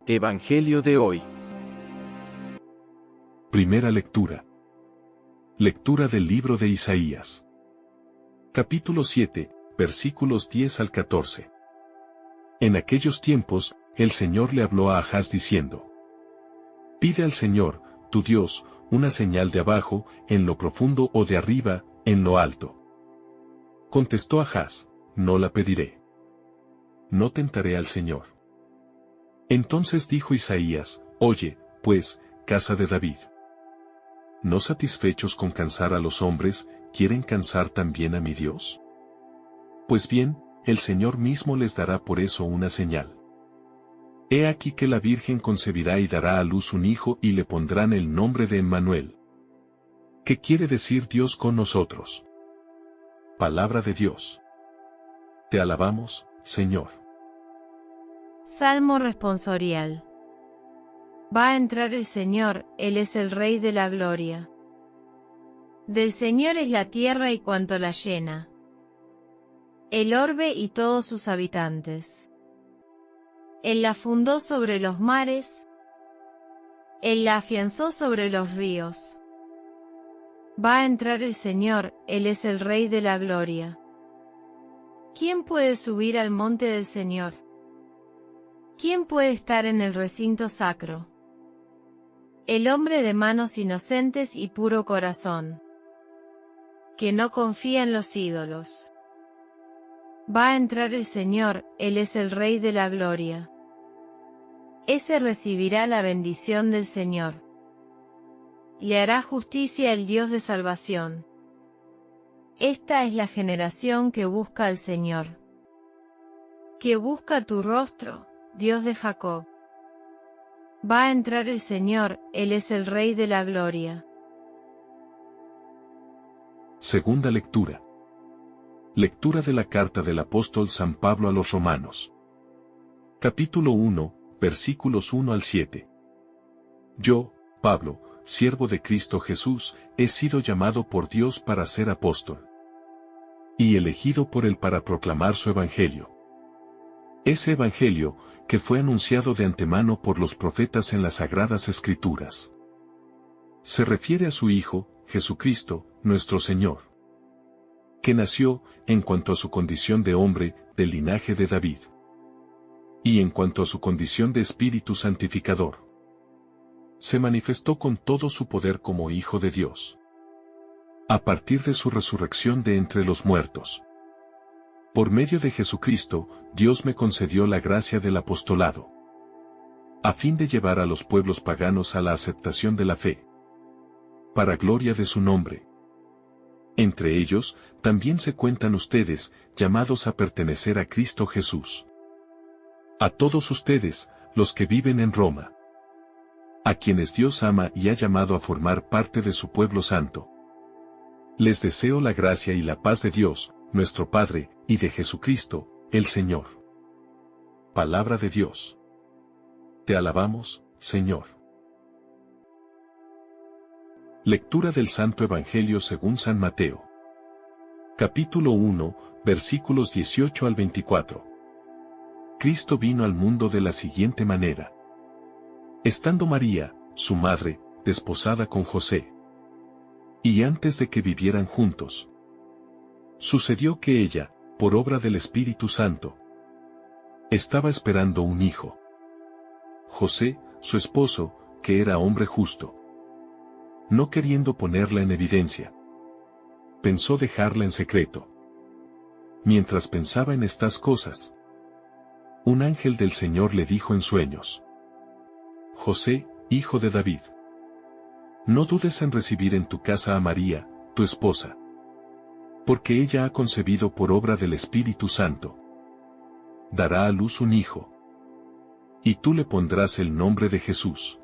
Evangelio de hoy. Primera lectura. Lectura del libro de Isaías. Capítulo 7, versículos 10 al 14. En aquellos tiempos, el Señor le habló a Ahaz diciendo: Pide al Señor, tu Dios, una señal de abajo, en lo profundo o de arriba, en lo alto. Contestó Ahaz: No la pediré. No tentaré al Señor. Entonces dijo Isaías: Oye, pues, casa de David. ¿No satisfechos con cansar a los hombres, quieren cansar también a mi Dios? Pues bien, el Señor mismo les dará por eso una señal. He aquí que la Virgen concebirá y dará a luz un hijo y le pondrán el nombre de Emmanuel. ¿Qué quiere decir Dios con nosotros? Palabra de Dios. Te alabamos, Señor. Salmo responsorial. Va a entrar el Señor, Él es el Rey de la gloria. Del Señor es la tierra y cuanto la llena, el orbe y todos sus habitantes. Él la fundó sobre los mares, Él la afianzó sobre los ríos. Va a entrar el Señor, Él es el Rey de la gloria. ¿Quién puede subir al monte del Señor? ¿Quién puede estar en el recinto sacro? El hombre de manos inocentes y puro corazón, que no confía en los ídolos. Va a entrar el Señor, Él es el Rey de la gloria. Ese recibirá la bendición del Señor. Le hará justicia el Dios de salvación. Esta es la generación que busca al Señor, que busca tu rostro, Dios de Jacob. Va a entrar el Señor, Él es el Rey de la gloria. Segunda lectura. Lectura de la carta del apóstol San Pablo a los Romanos. Capítulo 1, versículos 1 al 7. Yo, Pablo, siervo de Cristo Jesús, he sido llamado por Dios para ser apóstol, y elegido por Él para proclamar su evangelio. Ese evangelio, que fue anunciado de antemano por los profetas en las Sagradas Escrituras. Se refiere a su Hijo, Jesucristo, nuestro Señor, que nació, en cuanto a su condición de hombre, del linaje de David, y en cuanto a su condición de Espíritu Santificador, se manifestó con todo su poder como Hijo de Dios, a partir de su resurrección de entre los muertos. Por medio de Jesucristo, Dios me concedió la gracia del apostolado, a fin de llevar a los pueblos paganos a la aceptación de la fe, para gloria de su nombre. Entre ellos, también se cuentan ustedes, llamados a pertenecer a Cristo Jesús. A todos ustedes, los que viven en Roma, a quienes Dios ama y ha llamado a formar parte de su pueblo santo. Les deseo la gracia y la paz de Dios, nuestro Padre, y de Jesucristo, el Señor. Palabra de Dios. Te alabamos, Señor. Lectura del Santo Evangelio según San Mateo. Capítulo 1, versículos 18 al 24. Cristo vino al mundo de la siguiente manera. Estando María, su madre, desposada con José, y antes de que vivieran juntos, sucedió que ella, por obra del Espíritu Santo, estaba esperando un hijo. José, su esposo, que era hombre justo, no queriendo ponerla en evidencia, pensó dejarla en secreto. Mientras pensaba en estas cosas, un ángel del Señor le dijo en sueños: José, hijo de David, no dudes en recibir en tu casa a María, tu esposa, porque ella ha concebido por obra del Espíritu Santo. Dará a luz un hijo, y tú le pondrás el nombre de Jesús,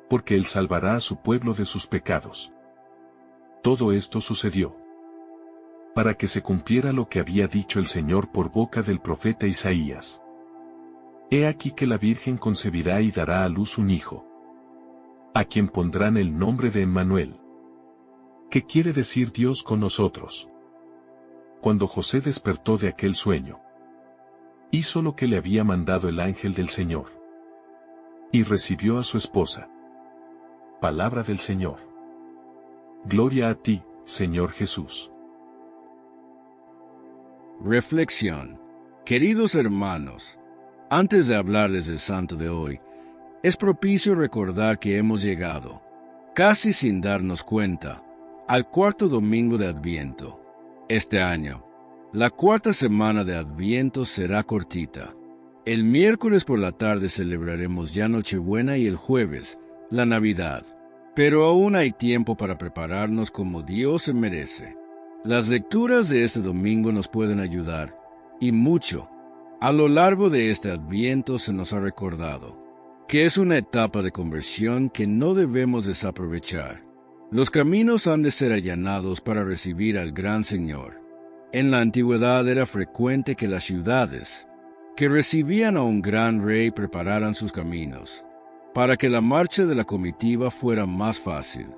porque él salvará a su pueblo de sus pecados. Todo esto sucedió para que se cumpliera lo que había dicho el Señor por boca del profeta Isaías. He aquí que la Virgen concebirá y dará a luz un hijo, a quien pondrán el nombre de Emmanuel. ¿Qué quiere decir Dios con nosotros? Cuando José despertó de aquel sueño, hizo lo que le había mandado el ángel del Señor. Y recibió a su esposa. Palabra del Señor. Gloria a ti, Señor Jesús. Reflexión. Queridos hermanos, antes de hablarles del santo de hoy, es propicio recordar que hemos llegado, casi sin darnos cuenta, al cuarto domingo de Adviento. Este año, la cuarta semana de Adviento será cortita. El miércoles por la tarde celebraremos ya Nochebuena y el jueves, la Navidad. Pero aún hay tiempo para prepararnos como Dios se merece. Las lecturas de este domingo nos pueden ayudar, y mucho. A lo largo de este Adviento se nos ha recordado que es una etapa de conversión que no debemos desaprovechar. Los caminos han de ser allanados para recibir al gran Señor. En la antigüedad era frecuente que las ciudades que recibían a un gran rey prepararan sus caminos, para que la marcha de la comitiva fuera más fácil.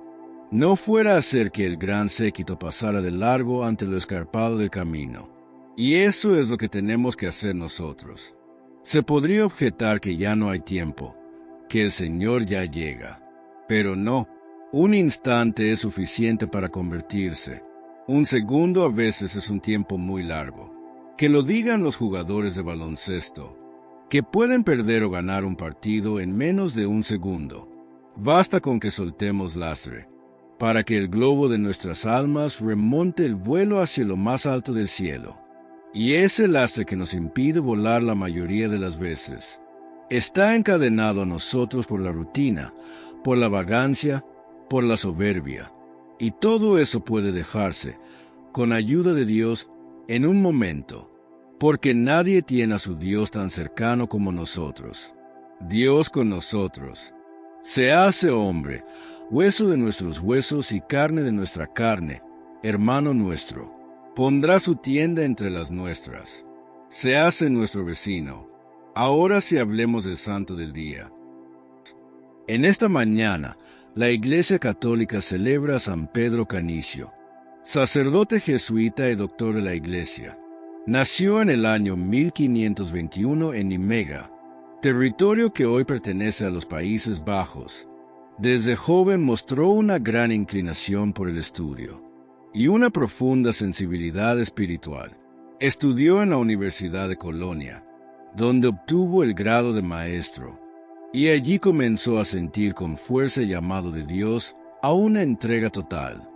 No fuera a hacer que el gran séquito pasara de largo ante lo escarpado del camino. Y eso es lo que tenemos que hacer nosotros. Se podría objetar que ya no hay tiempo, que el Señor ya llega. Pero no, un instante es suficiente para convertirse. Un segundo a veces es un tiempo muy largo. Que lo digan los jugadores de baloncesto, que pueden perder o ganar un partido en menos de un segundo. Basta con que soltemos lastre, para que el globo de nuestras almas remonte el vuelo hacia lo más alto del cielo. Y ese lastre que nos impide volar la mayoría de las veces está encadenado a nosotros por la rutina, por la vagancia, por la soberbia. Y todo eso puede dejarse, con ayuda de Dios, en un momento, porque nadie tiene a su Dios tan cercano como nosotros. Dios con nosotros. Se hace hombre, hueso de nuestros huesos y carne de nuestra carne, hermano nuestro. Pondrá su tienda entre las nuestras. Se hace nuestro vecino. Ahora sí hablemos del santo del día. En esta mañana, la Iglesia Católica celebra a San Pedro Canicio, sacerdote jesuita y doctor de la Iglesia. Nació en el año 1521 en Nimega, territorio que hoy pertenece a los Países Bajos. Desde joven mostró una gran inclinación por el estudio y una profunda sensibilidad espiritual. Estudió en la Universidad de Colonia, donde obtuvo el grado de maestro, y allí comenzó a sentir con fuerza el llamado de Dios a una entrega total.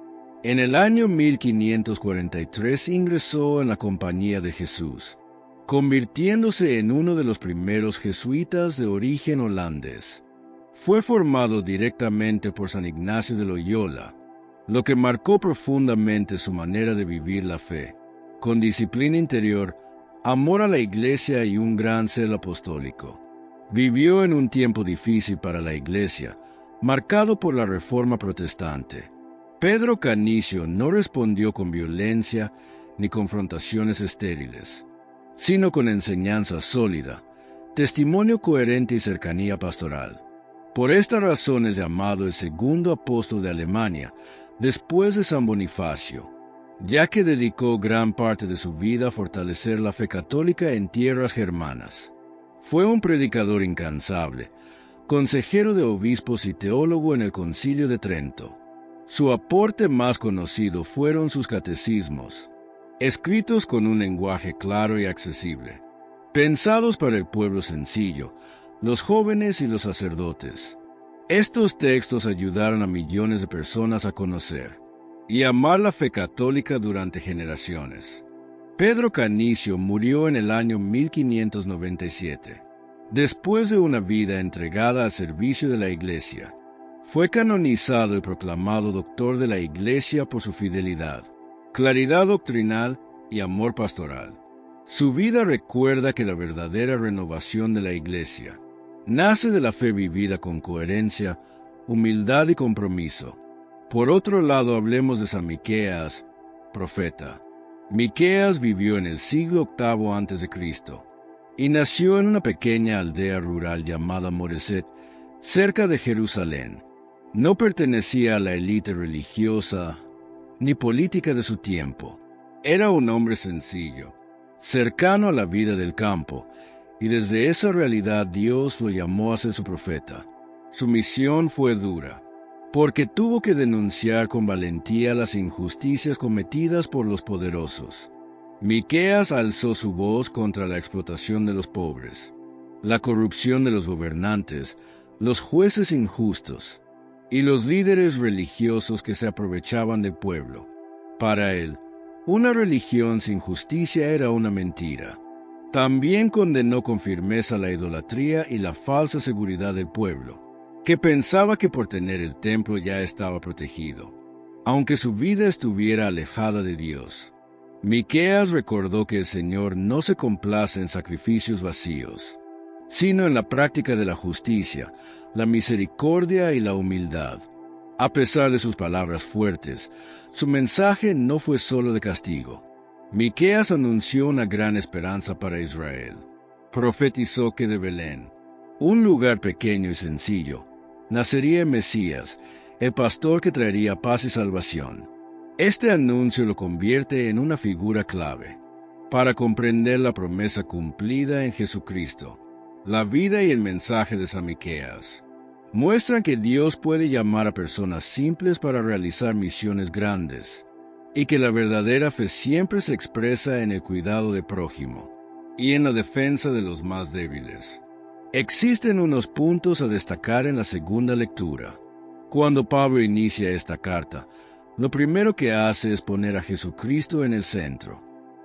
En el año 1543 ingresó en la Compañía de Jesús, convirtiéndose en uno de los primeros jesuitas de origen holandés. Fue formado directamente por San Ignacio de Loyola, lo que marcó profundamente su manera de vivir la fe, con disciplina interior, amor a la Iglesia y un gran celo apostólico. Vivió en un tiempo difícil para la Iglesia, marcado por la Reforma Protestante. Pedro Canicio no respondió con violencia ni confrontaciones estériles, sino con enseñanza sólida, testimonio coherente y cercanía pastoral. Por esta razón es llamado el segundo apóstol de Alemania, después de San Bonifacio, ya que dedicó gran parte de su vida a fortalecer la fe católica en tierras germanas. Fue un predicador incansable, consejero de obispos y teólogo en el Concilio de Trento. Su aporte más conocido fueron sus catecismos, escritos con un lenguaje claro y accesible, pensados para el pueblo sencillo, los jóvenes y los sacerdotes. Estos textos ayudaron a millones de personas a conocer y amar la fe católica durante generaciones. Pedro Canicio murió en el año 1597, después de una vida entregada al servicio de la Iglesia. Fue canonizado y proclamado doctor de la Iglesia por su fidelidad, claridad doctrinal y amor pastoral. Su vida recuerda que la verdadera renovación de la Iglesia nace de la fe vivida con coherencia, humildad y compromiso. Por otro lado, hablemos de San Miqueas, profeta. Miqueas vivió en el siglo VIII a.C. y nació en una pequeña aldea rural llamada Moreset, cerca de Jerusalén. No pertenecía a la élite religiosa ni política de su tiempo. Era un hombre sencillo, cercano a la vida del campo, y desde esa realidad Dios lo llamó a ser su profeta. Su misión fue dura, porque tuvo que denunciar con valentía las injusticias cometidas por los poderosos. Miqueas alzó su voz contra la explotación de los pobres, la corrupción de los gobernantes, los jueces injustos y los líderes religiosos que se aprovechaban del pueblo. Para él, una religión sin justicia era una mentira. También condenó con firmeza la idolatría y la falsa seguridad del pueblo, que pensaba que por tener el templo ya estaba protegido, aunque su vida estuviera alejada de Dios. Miqueas recordó que el Señor no se complace en sacrificios vacíos, sino en la práctica de la justicia, la misericordia y la humildad. A pesar de sus palabras fuertes, su mensaje no fue solo de castigo. Miqueas anunció una gran esperanza para Israel. Profetizó que de Belén, un lugar pequeño y sencillo, nacería el Mesías, el pastor que traería paz y salvación. Este anuncio lo convierte en una figura clave para comprender la promesa cumplida en Jesucristo. La vida y el mensaje de San Miqueas muestran que Dios puede llamar a personas simples para realizar misiones grandes, y que la verdadera fe siempre se expresa en el cuidado del prójimo y en la defensa de los más débiles. Existen unos puntos a destacar en la segunda lectura. Cuando Pablo inicia esta carta, lo primero que hace es poner a Jesucristo en el centro.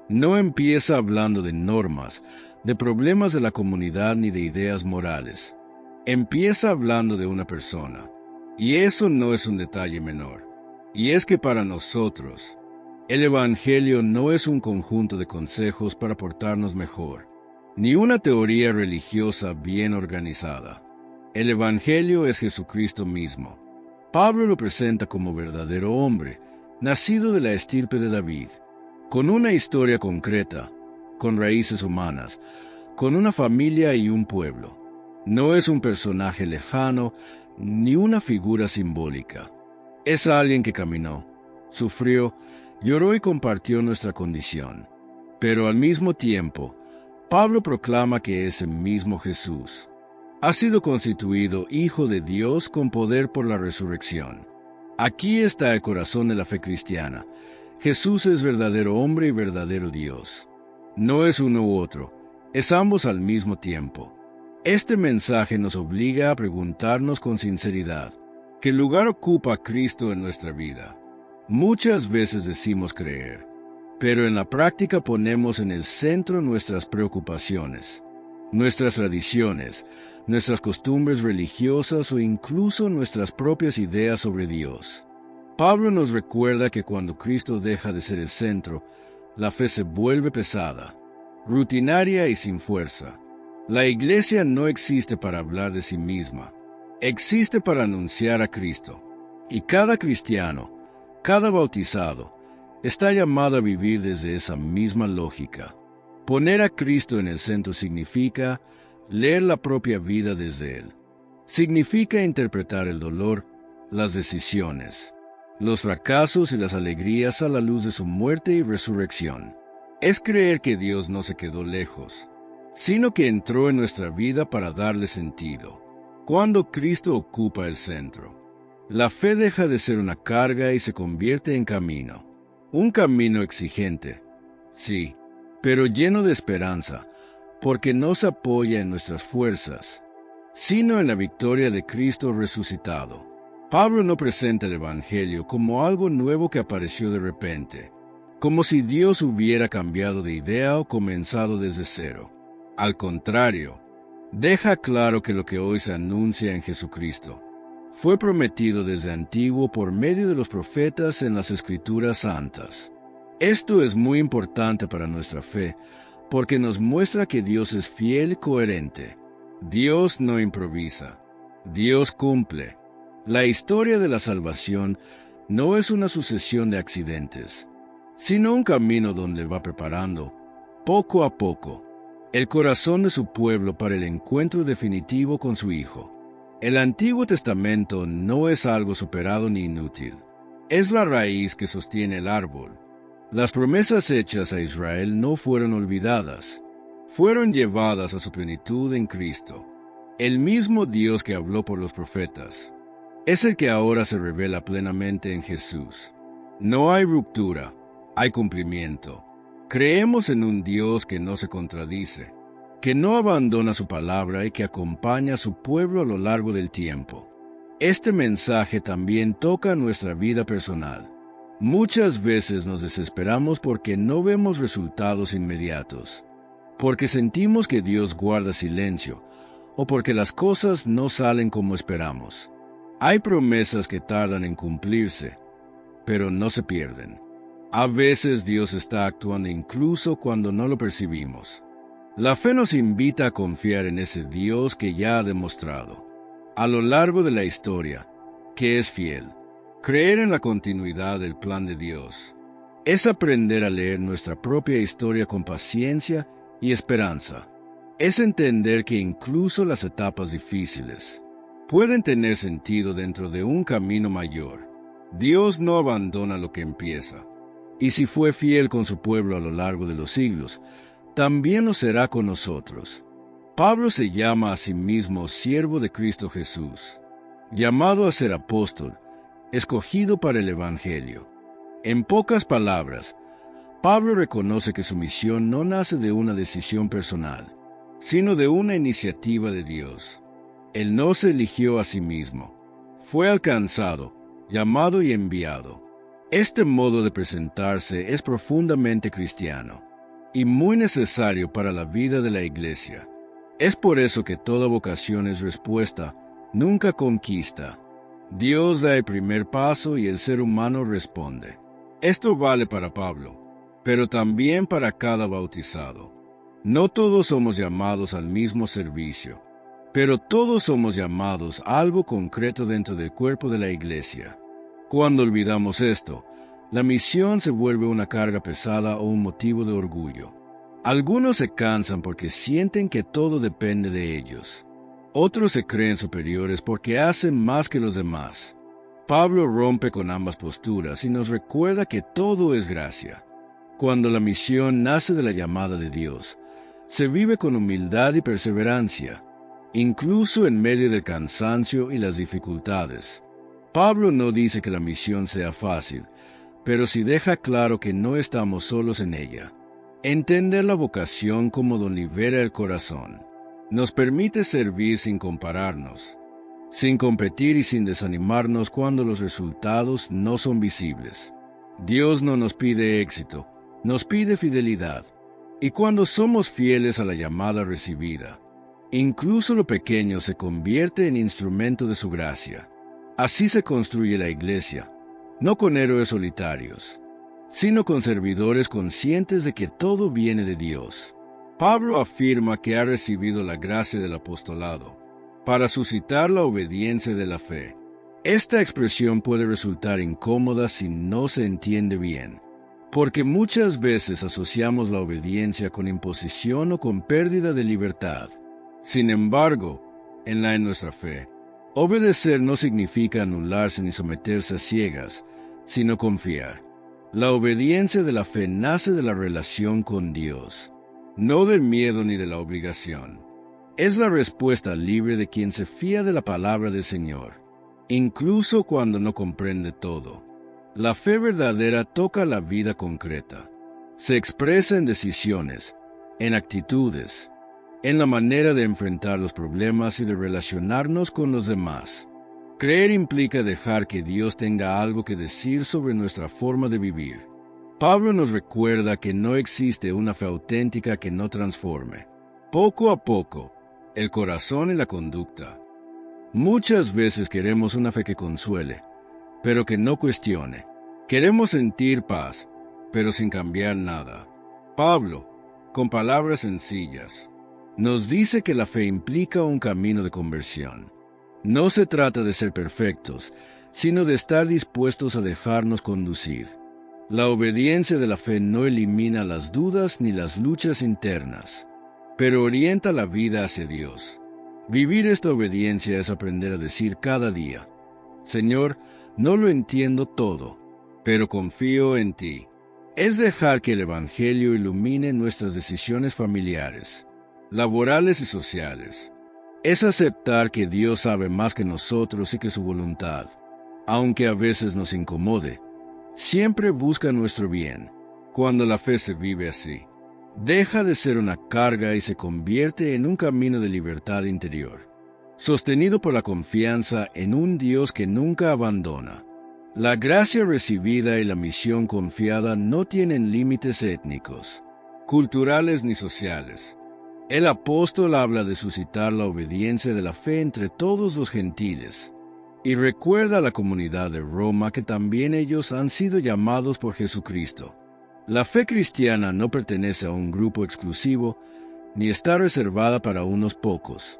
No empieza hablando de normas, de problemas de la comunidad ni de ideas morales. Empieza hablando de una persona, y eso no es un detalle menor. Y es que para nosotros, el Evangelio no es un conjunto de consejos para portarnos mejor, ni una teoría religiosa bien organizada. El Evangelio es Jesucristo mismo. Pablo lo presenta como verdadero hombre, nacido de la estirpe de David, con una historia concreta, con raíces humanas, con una familia y un pueblo. No es un personaje lejano, ni una figura simbólica. Es alguien que caminó, sufrió, lloró y compartió nuestra condición. Pero al mismo tiempo, Pablo proclama que es el mismo Jesús. Ha sido constituido Hijo de Dios con poder por la resurrección. Aquí está el corazón de la fe cristiana. Jesús es verdadero hombre y verdadero Dios. No es uno u otro, es ambos al mismo tiempo. Este mensaje nos obliga a preguntarnos con sinceridad, ¿qué lugar ocupa Cristo en nuestra vida? Muchas veces decimos creer, pero en la práctica ponemos en el centro nuestras preocupaciones, nuestras tradiciones, nuestras costumbres religiosas o incluso nuestras propias ideas sobre Dios. Pablo nos recuerda que cuando Cristo deja de ser el centro, la fe se vuelve pesada, rutinaria y sin fuerza. La Iglesia no existe para hablar de sí misma, existe para anunciar a Cristo. Y cada cristiano, cada bautizado, está llamado a vivir desde esa misma lógica. Poner a Cristo en el centro significa leer la propia vida desde Él. Significa interpretar el dolor, las decisiones, los fracasos y las alegrías a la luz de su muerte y resurrección. Es creer que Dios no se quedó lejos, sino que entró en nuestra vida para darle sentido. Cuando Cristo ocupa el centro, la fe deja de ser una carga y se convierte en camino. Un camino exigente, sí, pero lleno de esperanza, porque no se apoya en nuestras fuerzas, sino en la victoria de Cristo resucitado. Pablo no presenta el Evangelio como algo nuevo que apareció de repente, como si Dios hubiera cambiado de idea o comenzado desde cero. Al contrario, deja claro que lo que hoy se anuncia en Jesucristo fue prometido desde antiguo por medio de los profetas en las Escrituras Santas. Esto es muy importante para nuestra fe, porque nos muestra que Dios es fiel y coherente. Dios no improvisa, Dios cumple. La historia de la salvación no es una sucesión de accidentes, sino un camino donde va preparando, poco a poco, el corazón de su pueblo para el encuentro definitivo con su Hijo. El Antiguo Testamento no es algo superado ni inútil. Es la raíz que sostiene el árbol. Las promesas hechas a Israel no fueron olvidadas. fueron llevadas a su plenitud en Cristo. El mismo Dios que habló por los profetas es el que ahora se revela plenamente en Jesús. No hay ruptura, hay cumplimiento. Creemos en un Dios que no se contradice, que no abandona su palabra y que acompaña a su pueblo a lo largo del tiempo. Este mensaje también toca nuestra vida personal. Muchas veces nos desesperamos porque no vemos resultados inmediatos, porque sentimos que Dios guarda silencio, o porque las cosas no salen como esperamos. Hay promesas que tardan en cumplirse, pero no se pierden. A veces Dios está actuando incluso cuando no lo percibimos. La fe nos invita a confiar en ese Dios que ya ha demostrado, a lo largo de la historia, que es fiel. Creer en la continuidad del plan de Dios es aprender a leer nuestra propia historia con paciencia y esperanza. Es entender que incluso las etapas difíciles pueden tener sentido dentro de un camino mayor. Dios no abandona lo que empieza, y si fue fiel con su pueblo a lo largo de los siglos, también lo será con nosotros. Pablo se llama a sí mismo siervo de Cristo Jesús, llamado a ser apóstol, escogido para el Evangelio. En pocas palabras, Pablo reconoce que su misión no nace de una decisión personal, sino de una iniciativa de Dios. Él no se eligió a sí mismo, fue alcanzado, llamado y enviado. Este modo de presentarse es profundamente cristiano y muy necesario para la vida de la Iglesia. Es por eso que toda vocación es respuesta, nunca conquista. Dios da el primer paso y el ser humano responde. Esto vale para Pablo, pero también para cada bautizado. No todos somos llamados al mismo servicio, pero todos somos llamados a algo concreto dentro del cuerpo de la Iglesia. Cuando olvidamos esto, la misión se vuelve una carga pesada o un motivo de orgullo. Algunos se cansan porque sienten que todo depende de ellos. Otros se creen superiores porque hacen más que los demás. Pablo rompe con ambas posturas y nos recuerda que todo es gracia. Cuando la misión nace de la llamada de Dios, se vive con humildad y perseverancia, incluso en medio del cansancio y las dificultades. Pablo no dice que la misión sea fácil, pero sí deja claro que no estamos solos en ella. Entender la vocación como don libera el corazón. Nos permite servir sin compararnos, sin competir y sin desanimarnos cuando los resultados no son visibles. Dios no nos pide éxito, nos pide fidelidad. Y cuando somos fieles a la llamada recibida, incluso lo pequeño se convierte en instrumento de su gracia. Así se construye la Iglesia, no con héroes solitarios, sino con servidores conscientes de que todo viene de Dios. Pablo afirma que ha recibido la gracia del apostolado para suscitar la obediencia de la fe. Esta expresión puede resultar incómoda si no se entiende bien, porque muchas veces asociamos la obediencia con imposición o con pérdida de libertad. Sin embargo, en nuestra fe, obedecer no significa anularse ni someterse a ciegas, sino confiar. La obediencia de la fe nace de la relación con Dios, no del miedo ni de la obligación. Es la respuesta libre de quien se fía de la palabra del Señor, incluso cuando no comprende todo. La fe verdadera toca la vida concreta. Se expresa en decisiones, en actitudes, en la manera de enfrentar los problemas y de relacionarnos con los demás. Creer implica dejar que Dios tenga algo que decir sobre nuestra forma de vivir. Pablo nos recuerda que no existe una fe auténtica que no transforme, poco a poco, el corazón y la conducta. Muchas veces queremos una fe que consuele, pero que no cuestione. Queremos sentir paz, pero sin cambiar nada. Pablo, con palabras sencillas, nos dice que la fe implica un camino de conversión. No se trata de ser perfectos, sino de estar dispuestos a dejarnos conducir. La obediencia de la fe no elimina las dudas ni las luchas internas, pero orienta la vida hacia Dios. Vivir esta obediencia es aprender a decir cada día: Señor, no lo entiendo todo, pero confío en ti. Es dejar que el Evangelio ilumine nuestras decisiones familiares, laborales y sociales. Es aceptar que Dios sabe más que nosotros y que su voluntad, aunque a veces nos incomode, siempre busca nuestro bien. Cuando la fe se vive así, deja de ser una carga y se convierte en un camino de libertad interior, sostenido por la confianza en un Dios que nunca abandona. La gracia recibida y la misión confiada no tienen límites étnicos, culturales ni sociales. El apóstol habla de suscitar la obediencia de la fe entre todos los gentiles, y recuerda a la comunidad de Roma que también ellos han sido llamados por Jesucristo. La fe cristiana no pertenece a un grupo exclusivo, ni está reservada para unos pocos.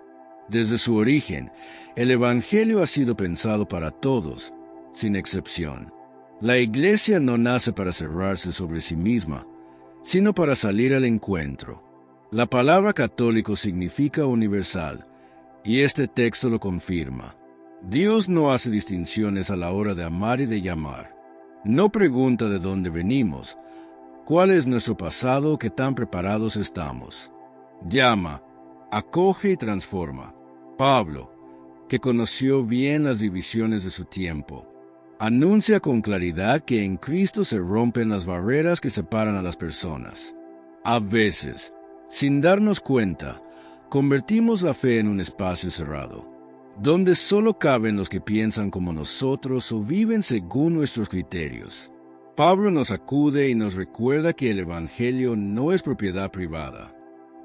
Desde su origen, el Evangelio ha sido pensado para todos, sin excepción. La Iglesia no nace para cerrarse sobre sí misma, sino para salir al encuentro. La palabra católico significa universal, y este texto lo confirma. Dios no hace distinciones a la hora de amar y de llamar. No pregunta de dónde venimos, cuál es nuestro pasado o qué tan preparados estamos. Llama, acoge y transforma. Pablo, que conoció bien las divisiones de su tiempo, anuncia con claridad que en Cristo se rompen las barreras que separan a las personas. A veces, sin darnos cuenta, convertimos la fe en un espacio cerrado, donde solo caben los que piensan como nosotros o viven según nuestros criterios. Pablo nos acude y nos recuerda que el Evangelio no es propiedad privada.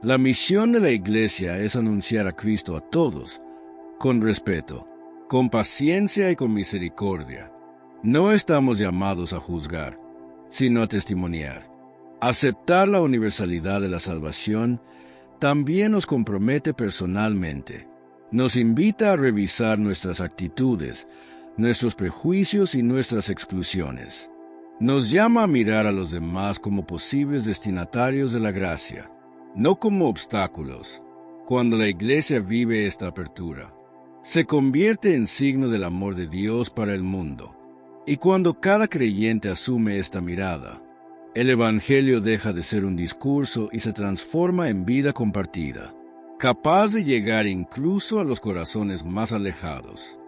La misión de la Iglesia es anunciar a Cristo a todos, con respeto, con paciencia y con misericordia. No estamos llamados a juzgar, sino a testimoniar. Aceptar la universalidad de la salvación también nos compromete personalmente. Nos invita a revisar nuestras actitudes, nuestros prejuicios y nuestras exclusiones. Nos llama a mirar a los demás como posibles destinatarios de la gracia, no como obstáculos. Cuando la Iglesia vive esta apertura, se convierte en signo del amor de Dios para el mundo. Y cuando cada creyente asume esta mirada, el Evangelio deja de ser un discurso y se transforma en vida compartida, capaz de llegar incluso a los corazones más alejados.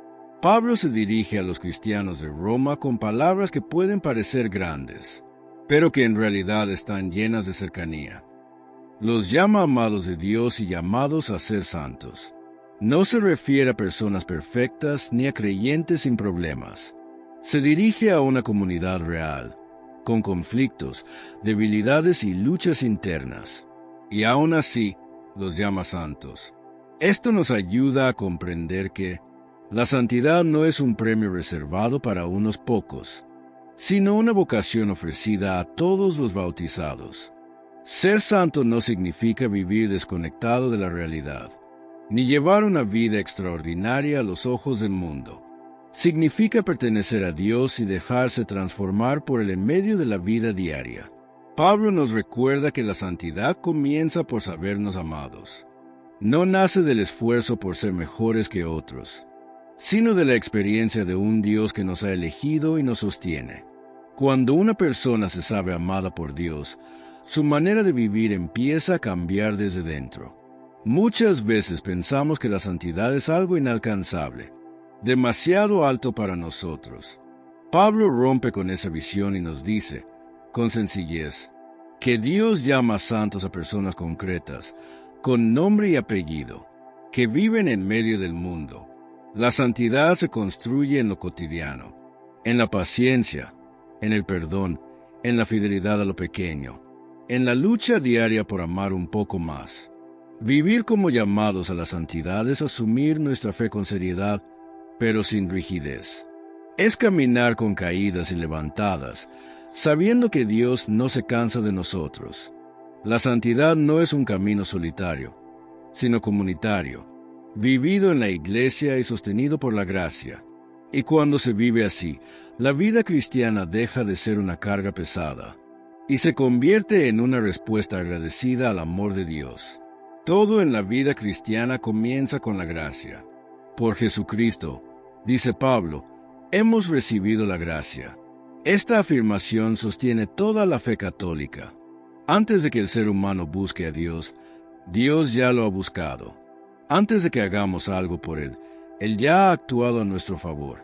Pablo se dirige a los cristianos de Roma con palabras que pueden parecer grandes, pero que en realidad están llenas de cercanía. Los llama amados de Dios y llamados a ser santos. No se refiere a personas perfectas ni a creyentes sin problemas. Se dirige a una comunidad real, con conflictos, debilidades y luchas internas, y aún así los llama santos. Esto nos ayuda a comprender que la santidad no es un premio reservado para unos pocos, sino una vocación ofrecida a todos los bautizados. Ser santo no significa vivir desconectado de la realidad, ni llevar una vida extraordinaria a los ojos del mundo. Significa pertenecer a Dios y dejarse transformar por el en medio de la vida diaria. Pablo nos recuerda que la santidad comienza por sabernos amados. No nace del esfuerzo por ser mejores que otros, sino de la experiencia de un Dios que nos ha elegido y nos sostiene. Cuando una persona se sabe amada por Dios, su manera de vivir empieza a cambiar desde dentro. Muchas veces pensamos que la santidad es algo inalcanzable, demasiado alto para nosotros. Pablo rompe con esa visión y nos dice, con sencillez, que Dios llama santos a personas concretas, con nombre y apellido, que viven en medio del mundo. La santidad se construye en lo cotidiano, en la paciencia, en el perdón, en la fidelidad a lo pequeño, en la lucha diaria por amar un poco más. Vivir como llamados a la santidad es asumir nuestra fe con seriedad, pero sin rigidez. Es caminar con caídas y levantadas, sabiendo que Dios no se cansa de nosotros. La santidad no es un camino solitario, sino comunitario, vivido en la Iglesia y sostenido por la gracia. Y cuando se vive así, la vida cristiana deja de ser una carga pesada y se convierte en una respuesta agradecida al amor de Dios. Todo en la vida cristiana comienza con la gracia. Por Jesucristo, dice Pablo, hemos recibido la gracia. Esta afirmación sostiene toda la fe católica. Antes de que el ser humano busque a Dios, Dios ya lo ha buscado. Antes de que hagamos algo por Él, Él ya ha actuado a nuestro favor.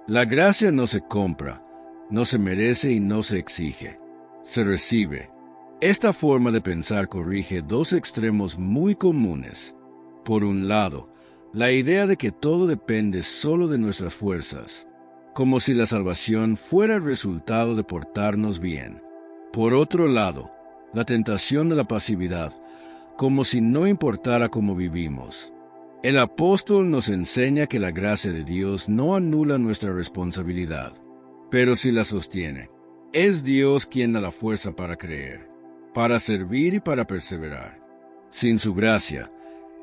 La gracia no se compra, no se merece y no se exige. Se recibe. Esta forma de pensar corrige dos extremos muy comunes. Por un lado, la idea de que todo depende solo de nuestras fuerzas, como si la salvación fuera el resultado de portarnos bien. Por otro lado, la tentación de la pasividad, como si no importara cómo vivimos. El apóstol nos enseña que la gracia de Dios no anula nuestra responsabilidad, pero sí la sostiene. Es Dios quien da la fuerza para creer, para servir y para perseverar. Sin su gracia,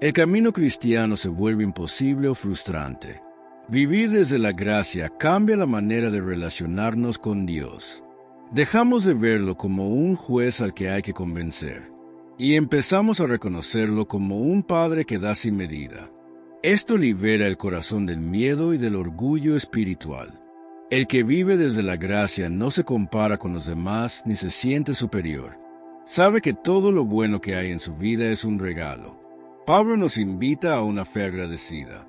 el camino cristiano se vuelve imposible o frustrante. Vivir desde la gracia cambia la manera de relacionarnos con Dios. Dejamos de verlo como un juez al que hay que convencer, y empezamos a reconocerlo como un Padre que da sin medida. Esto libera el corazón del miedo y del orgullo espiritual. El que vive desde la gracia no se compara con los demás ni se siente superior. Sabe que todo lo bueno que hay en su vida es un regalo. Pablo nos invita a una fe agradecida,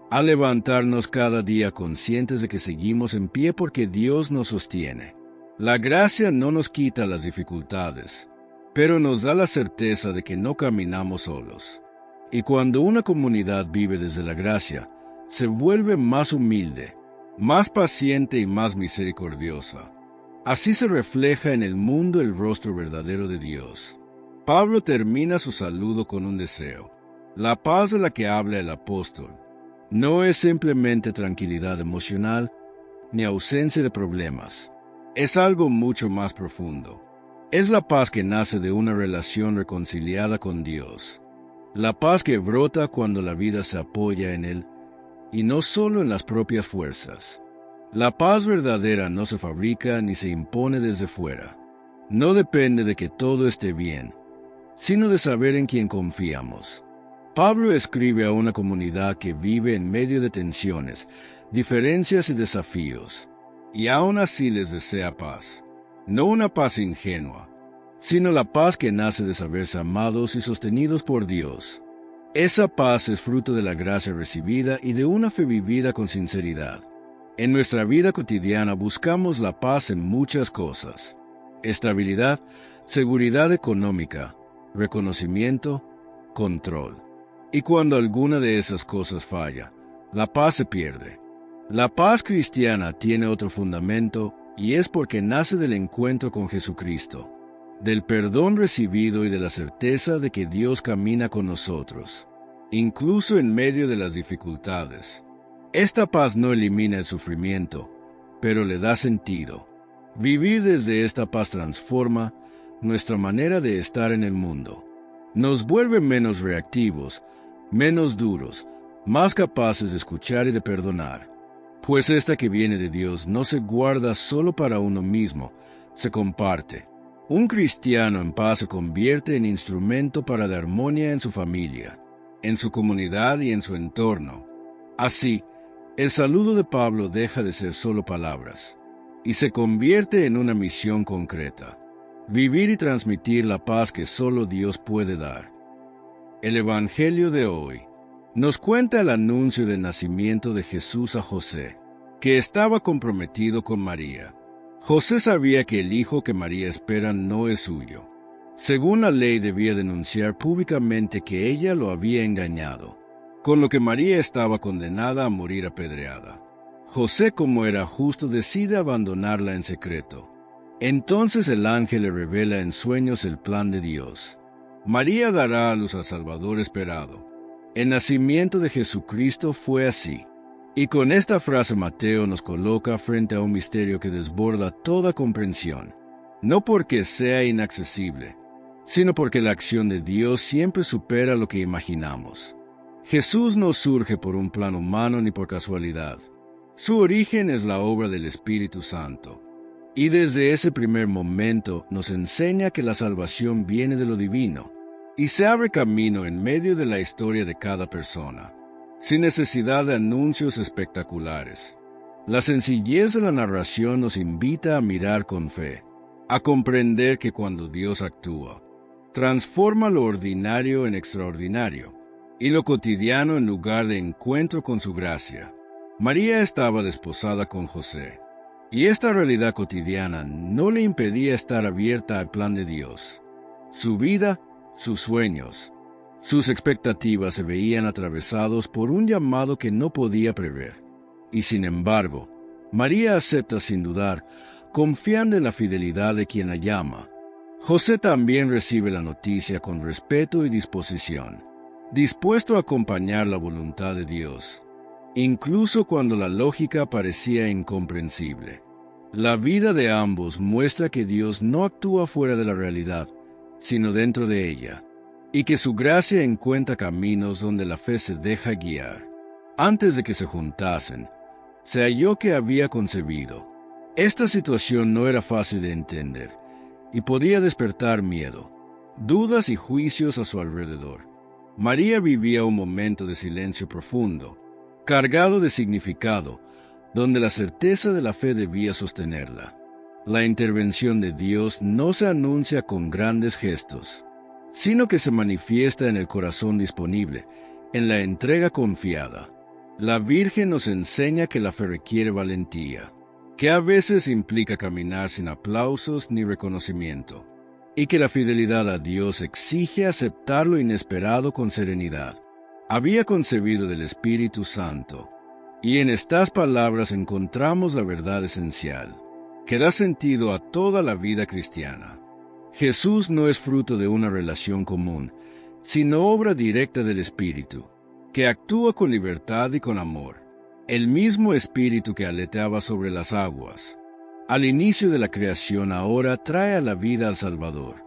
a levantarnos cada día conscientes de que seguimos en pie porque Dios nos sostiene. La gracia no nos quita las dificultades, pero nos da la certeza de que no caminamos solos. Y cuando una comunidad vive desde la gracia, se vuelve más humilde, más paciente y más misericordiosa. Así se refleja en el mundo el rostro verdadero de Dios. Pablo termina su saludo con un deseo. La paz de la que habla el apóstol no es simplemente tranquilidad emocional ni ausencia de problemas. Es algo mucho más profundo. Es la paz que nace de una relación reconciliada con Dios. La paz que brota cuando la vida se apoya en Él y no solo en las propias fuerzas. La paz verdadera no se fabrica ni se impone desde fuera. No depende de que todo esté bien, sino de saber en quién confiamos. Pablo escribe a una comunidad que vive en medio de tensiones, diferencias y desafíos, y aún así les desea paz. No una paz ingenua, sino la paz que nace de saberse amados y sostenidos por Dios. Esa paz es fruto de la gracia recibida y de una fe vivida con sinceridad. En nuestra vida cotidiana buscamos la paz en muchas cosas: estabilidad, seguridad económica, reconocimiento, control. Y cuando alguna de esas cosas falla, la paz se pierde. La paz cristiana tiene otro fundamento y es porque nace del encuentro con Jesucristo, del perdón recibido y de la certeza de que Dios camina con nosotros, incluso en medio de las dificultades. Esta paz no elimina el sufrimiento, pero le da sentido. Vivir desde esta paz transforma nuestra manera de estar en el mundo. Nos vuelve menos reactivos, menos duros, más capaces de escuchar y de perdonar. Pues esta que viene de Dios no se guarda solo para uno mismo, se comparte. Un cristiano en paz se convierte en instrumento para la armonía en su familia, en su comunidad y en su entorno. Así, el saludo de Pablo deja de ser solo palabras y se convierte en una misión concreta: vivir y transmitir la paz que solo Dios puede dar. El Evangelio de hoy nos cuenta el anuncio del nacimiento de Jesús a José, que estaba comprometido con María. José sabía que el hijo que María espera no es suyo. Según la ley, debía denunciar públicamente que ella lo había engañado, con lo que María estaba condenada a morir apedreada. José, como era justo, decide abandonarla en secreto. Entonces el ángel le revela en sueños el plan de Dios. María dará a luz al Salvador esperado. El nacimiento de Jesucristo fue así. Y con esta frase Mateo nos coloca frente a un misterio que desborda toda comprensión, no porque sea inaccesible, sino porque la acción de Dios siempre supera lo que imaginamos. Jesús no surge por un plan humano ni por casualidad. Su origen es la obra del Espíritu Santo. Y desde ese primer momento nos enseña que la salvación viene de lo divino y se abre camino en medio de la historia de cada persona, sin necesidad de anuncios espectaculares. La sencillez de la narración nos invita a mirar con fe, a comprender que cuando Dios actúa, transforma lo ordinario en extraordinario, y lo cotidiano en lugar de encuentro con su gracia. María estaba desposada con José, y esta realidad cotidiana no le impedía estar abierta al plan de Dios. Su vida, sus sueños, sus expectativas se veían atravesados por un llamado que no podía prever. Y sin embargo, María acepta sin dudar, confiando en la fidelidad de quien la llama. José también recibe la noticia con respeto y disposición, dispuesto a acompañar la voluntad de Dios, incluso cuando la lógica parecía incomprensible. La vida de ambos muestra que Dios no actúa fuera de la realidad, sino dentro de ella, y que su gracia encuentra caminos donde la fe se deja guiar. Antes de que se juntasen, se halló que había concebido. Esta situación no era fácil de entender, y podía despertar miedo, dudas y juicios a su alrededor. María vivía un momento de silencio profundo, cargado de significado, donde la certeza de la fe debía sostenerla. La intervención de Dios no se anuncia con grandes gestos, sino que se manifiesta en el corazón disponible, en la entrega confiada. La Virgen nos enseña que la fe requiere valentía, que a veces implica caminar sin aplausos ni reconocimiento, y que la fidelidad a Dios exige aceptar lo inesperado con serenidad. Había concebido del Espíritu Santo, y en estas palabras encontramos la verdad esencial, que da sentido a toda la vida cristiana. Jesús no es fruto de una relación común, sino obra directa del Espíritu, que actúa con libertad y con amor. El mismo Espíritu que aleteaba sobre las aguas, al inicio de la creación, ahora trae a la vida al Salvador,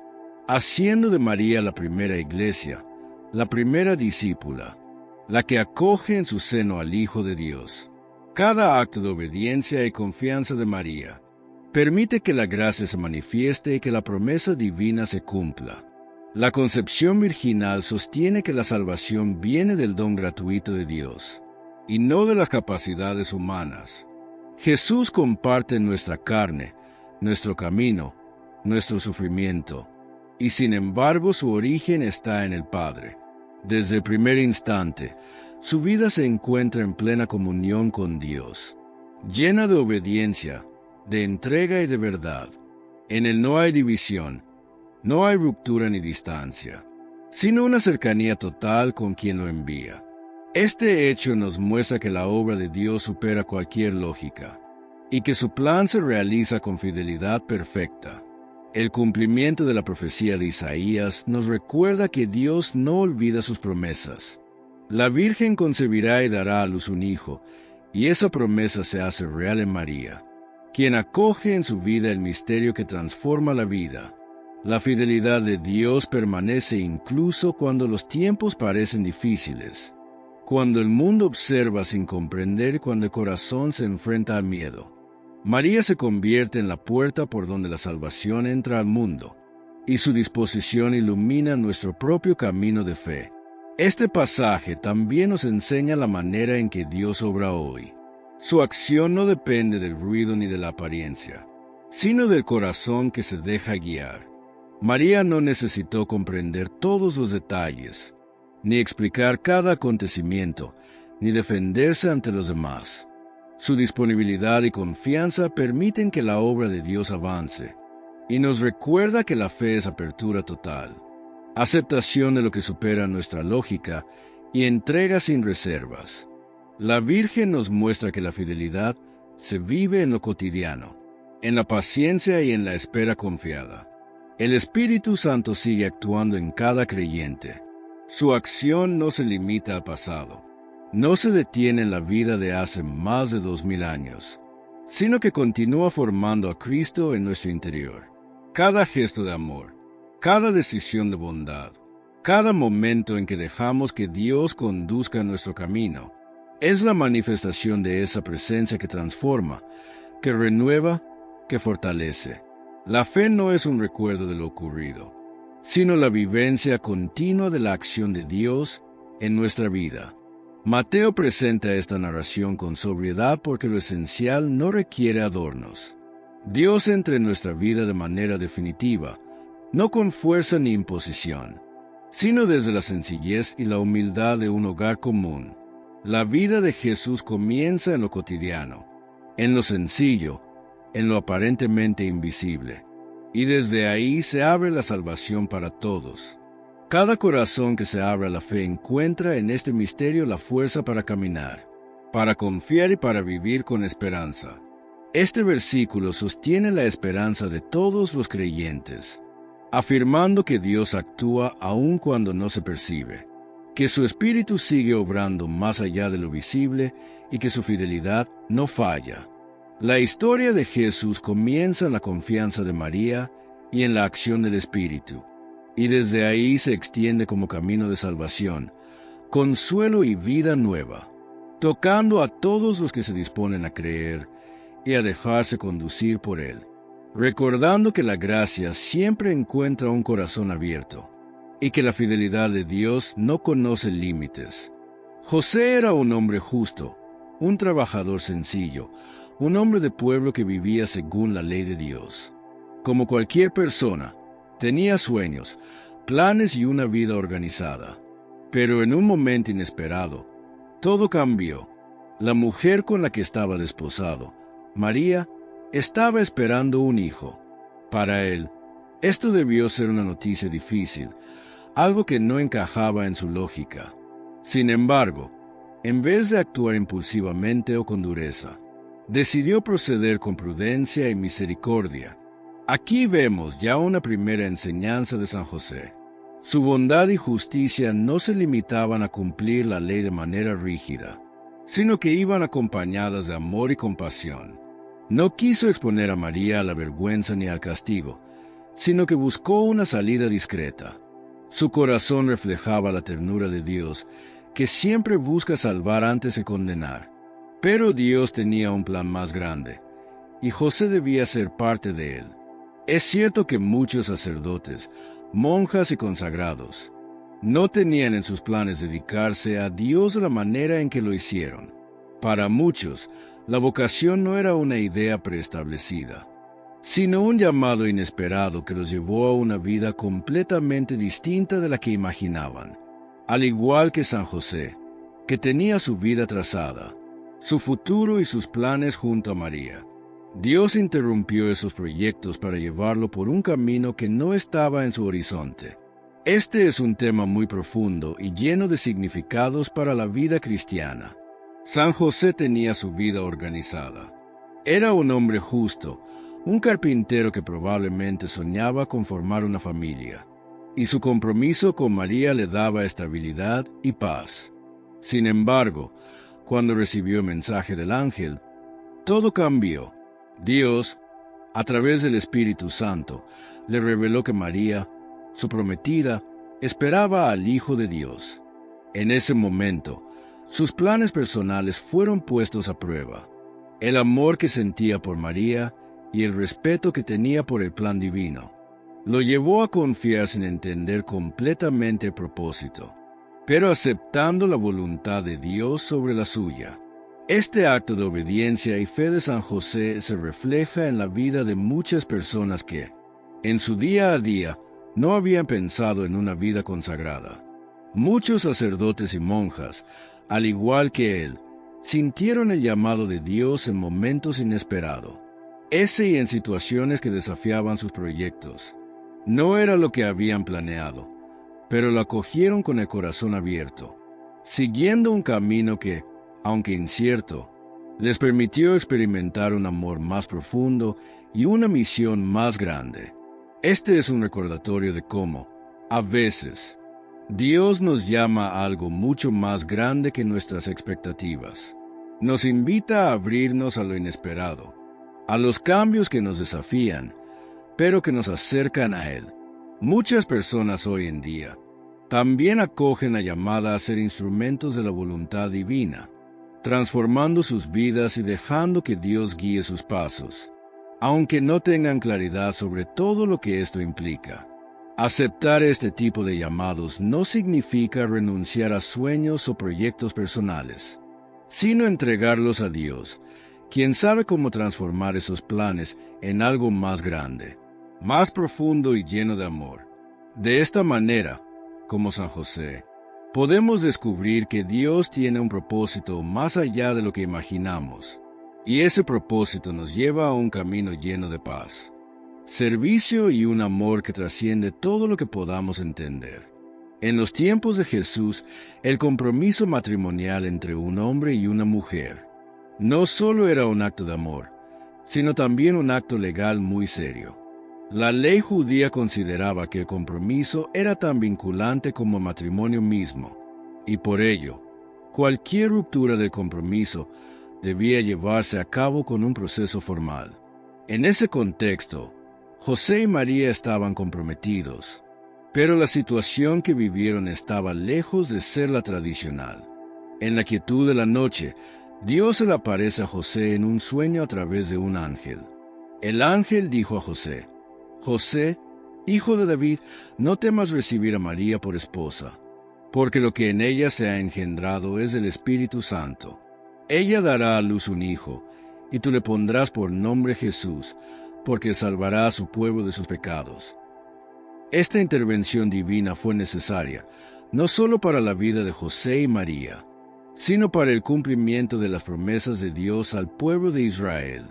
haciendo de María la primera iglesia, la primera discípula, la que acoge en su seno al Hijo de Dios. Cada acto de obediencia y confianza de María permite que la gracia se manifieste y que la promesa divina se cumpla. La concepción virginal sostiene que la salvación viene del don gratuito de Dios, y no de las capacidades humanas. Jesús comparte nuestra carne, nuestro camino, nuestro sufrimiento, y sin embargo su origen está en el Padre. Desde el primer instante, su vida se encuentra en plena comunión con Dios, llena de obediencia, de entrega y de verdad. En él no hay división, no hay ruptura ni distancia, sino una cercanía total con quien lo envía. Este hecho nos muestra que la obra de Dios supera cualquier lógica, y que su plan se realiza con fidelidad perfecta. El cumplimiento de la profecía de Isaías nos recuerda que Dios no olvida sus promesas. La Virgen concebirá y dará a luz un hijo, y esa promesa se hace real en María, quien acoge en su vida el misterio que transforma la vida. La fidelidad de Dios permanece incluso cuando los tiempos parecen difíciles, cuando el mundo observa sin comprender y cuando el corazón se enfrenta al miedo. María se convierte en la puerta por donde la salvación entra al mundo, y su disposición ilumina nuestro propio camino de fe. Este pasaje también nos enseña la manera en que Dios obra hoy. Su acción no depende del ruido ni de la apariencia, sino del corazón que se deja guiar. María no necesitó comprender todos los detalles, ni explicar cada acontecimiento, ni defenderse ante los demás. Su disponibilidad y confianza permiten que la obra de Dios avance, y nos recuerda que la fe es apertura total, aceptación de lo que supera nuestra lógica y entrega sin reservas. La Virgen nos muestra que la fidelidad se vive en lo cotidiano, en la paciencia y en la espera confiada. El Espíritu Santo sigue actuando en cada creyente. Su acción no se limita al pasado, no se detiene en la vida de hace más de 2000 años, sino que continúa formando a Cristo en nuestro interior. Cada gesto de amor, cada decisión de bondad, cada momento en que dejamos que Dios conduzca nuestro camino, es la manifestación de esa presencia que transforma, que renueva, que fortalece. La fe no es un recuerdo de lo ocurrido, sino la vivencia continua de la acción de Dios en nuestra vida. Mateo presenta esta narración con sobriedad porque lo esencial no requiere adornos. Dios entra en nuestra vida de manera definitiva, no con fuerza ni imposición, sino desde la sencillez y la humildad de un hogar común. La vida de Jesús comienza en lo cotidiano, en lo sencillo, en lo aparentemente invisible, y desde ahí se abre la salvación para todos. Cada corazón que se abre a la fe encuentra en este misterio la fuerza para caminar, para confiar y para vivir con esperanza. Este versículo sostiene la esperanza de todos los creyentes, afirmando que Dios actúa aun cuando no se percibe, que su Espíritu sigue obrando más allá de lo visible y que su fidelidad no falla. La historia de Jesús comienza en la confianza de María y en la acción del Espíritu, y desde ahí se extiende como camino de salvación, consuelo y vida nueva, tocando a todos los que se disponen a creer y a dejarse conducir por Él, recordando que la gracia siempre encuentra un corazón abierto, y que la fidelidad de Dios no conoce límites. José era un hombre justo, un trabajador sencillo, un hombre de pueblo que vivía según la ley de Dios. Como cualquier persona, tenía sueños, planes y una vida organizada. Pero en un momento inesperado, todo cambió. La mujer con la que estaba desposado, María, estaba esperando un hijo. Para él, esto debió ser una noticia difícil, algo que no encajaba en su lógica. Sin embargo, en vez de actuar impulsivamente o con dureza, decidió proceder con prudencia y misericordia. Aquí vemos ya una primera enseñanza de San José. Su bondad y justicia no se limitaban a cumplir la ley de manera rígida, sino que iban acompañadas de amor y compasión. No quiso exponer a María a la vergüenza ni al castigo, sino que buscó una salida discreta. Su corazón reflejaba la ternura de Dios, que siempre busca salvar antes de condenar. Pero Dios tenía un plan más grande, y José debía ser parte de él. Es cierto que muchos sacerdotes, monjas y consagrados no tenían en sus planes dedicarse a Dios de la manera en que lo hicieron. Para muchos, la vocación no era una idea preestablecida, sino un llamado inesperado que los llevó a una vida completamente distinta de la que imaginaban. Al igual que San José, que tenía su vida trazada, su futuro y sus planes junto a María, Dios interrumpió esos proyectos para llevarlo por un camino que no estaba en su horizonte. Este es un tema muy profundo y lleno de significados para la vida cristiana. San José tenía su vida organizada. Era un hombre justo, un carpintero que probablemente soñaba con formar una familia, y su compromiso con María le daba estabilidad y paz. Sin embargo, cuando recibió el mensaje del ángel, todo cambió. Dios, a través del Espíritu Santo, le reveló que María, su prometida, esperaba al Hijo de Dios. En ese momento, sus planes personales fueron puestos a prueba. El amor que sentía por María y el respeto que tenía por el plan divino lo llevó a confiar sin entender completamente el propósito, pero aceptando la voluntad de Dios sobre la suya. Este acto de obediencia y fe de San José se refleja en la vida de muchas personas que, en su día a día, no habían pensado en una vida consagrada. Muchos sacerdotes y monjas, al igual que él, sintieron el llamado de Dios en momentos inesperados, ese y en situaciones que desafiaban sus proyectos. No era lo que habían planeado, pero lo acogieron con el corazón abierto, siguiendo un camino que, aunque incierto, les permitió experimentar un amor más profundo y una misión más grande. Este es un recordatorio de cómo, a veces, Dios nos llama a algo mucho más grande que nuestras expectativas. Nos invita a abrirnos a lo inesperado, a los cambios que nos desafían, pero que nos acercan a Él. Muchas personas hoy en día también acogen la llamada a ser instrumentos de la voluntad divina, transformando sus vidas y dejando que Dios guíe sus pasos, aunque no tengan claridad sobre todo lo que esto implica. Aceptar este tipo de llamados no significa renunciar a sueños o proyectos personales, sino entregarlos a Dios, quien sabe cómo transformar esos planes en algo más grande, más profundo y lleno de amor. De esta manera, como San José, podemos descubrir que Dios tiene un propósito más allá de lo que imaginamos, y ese propósito nos lleva a un camino lleno de paz, servicio y un amor que trasciende todo lo que podamos entender. En los tiempos de Jesús, el compromiso matrimonial entre un hombre y una mujer no solo era un acto de amor, sino también un acto legal muy serio. La ley judía consideraba que el compromiso era tan vinculante como el matrimonio mismo, y por ello, cualquier ruptura del compromiso debía llevarse a cabo con un proceso formal. En ese contexto, José y María estaban comprometidos, pero la situación que vivieron estaba lejos de ser la tradicional. En la quietud de la noche, Dios se le aparece a José en un sueño a través de un ángel. El ángel dijo a José: José, hijo de David, no temas recibir a María por esposa, porque lo que en ella se ha engendrado es del Espíritu Santo. Ella dará a luz un hijo, y tú le pondrás por nombre Jesús, porque salvará a su pueblo de sus pecados. Esta intervención divina fue necesaria, no solo para la vida de José y María, sino para el cumplimiento de las promesas de Dios al pueblo de Israel.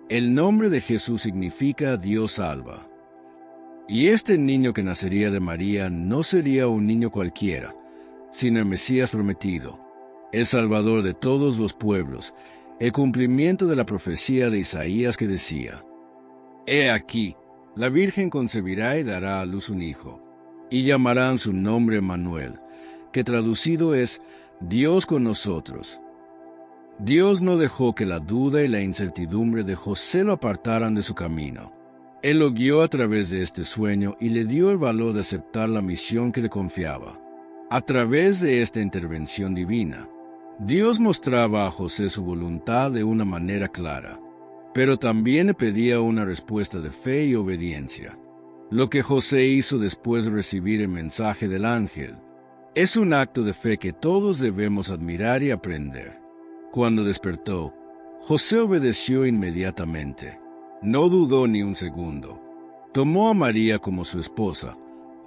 El nombre de Jesús significa Dios salva. Y este niño que nacería de María no sería un niño cualquiera, sino el Mesías prometido, el Salvador de todos los pueblos, el cumplimiento de la profecía de Isaías que decía: He aquí, la Virgen concebirá y dará a luz un hijo, y llamarán su nombre Emmanuel, que traducido es Dios con nosotros. Dios no dejó que la duda y la incertidumbre de José lo apartaran de su camino. Él lo guió a través de este sueño y le dio el valor de aceptar la misión que le confiaba. A través de esta intervención divina, Dios mostraba a José su voluntad de una manera clara, pero también le pedía una respuesta de fe y obediencia. Lo que José hizo después de recibir el mensaje del ángel es un acto de fe que todos debemos admirar y aprender. Cuando despertó, José obedeció inmediatamente. No dudó ni un segundo. Tomó a María como su esposa,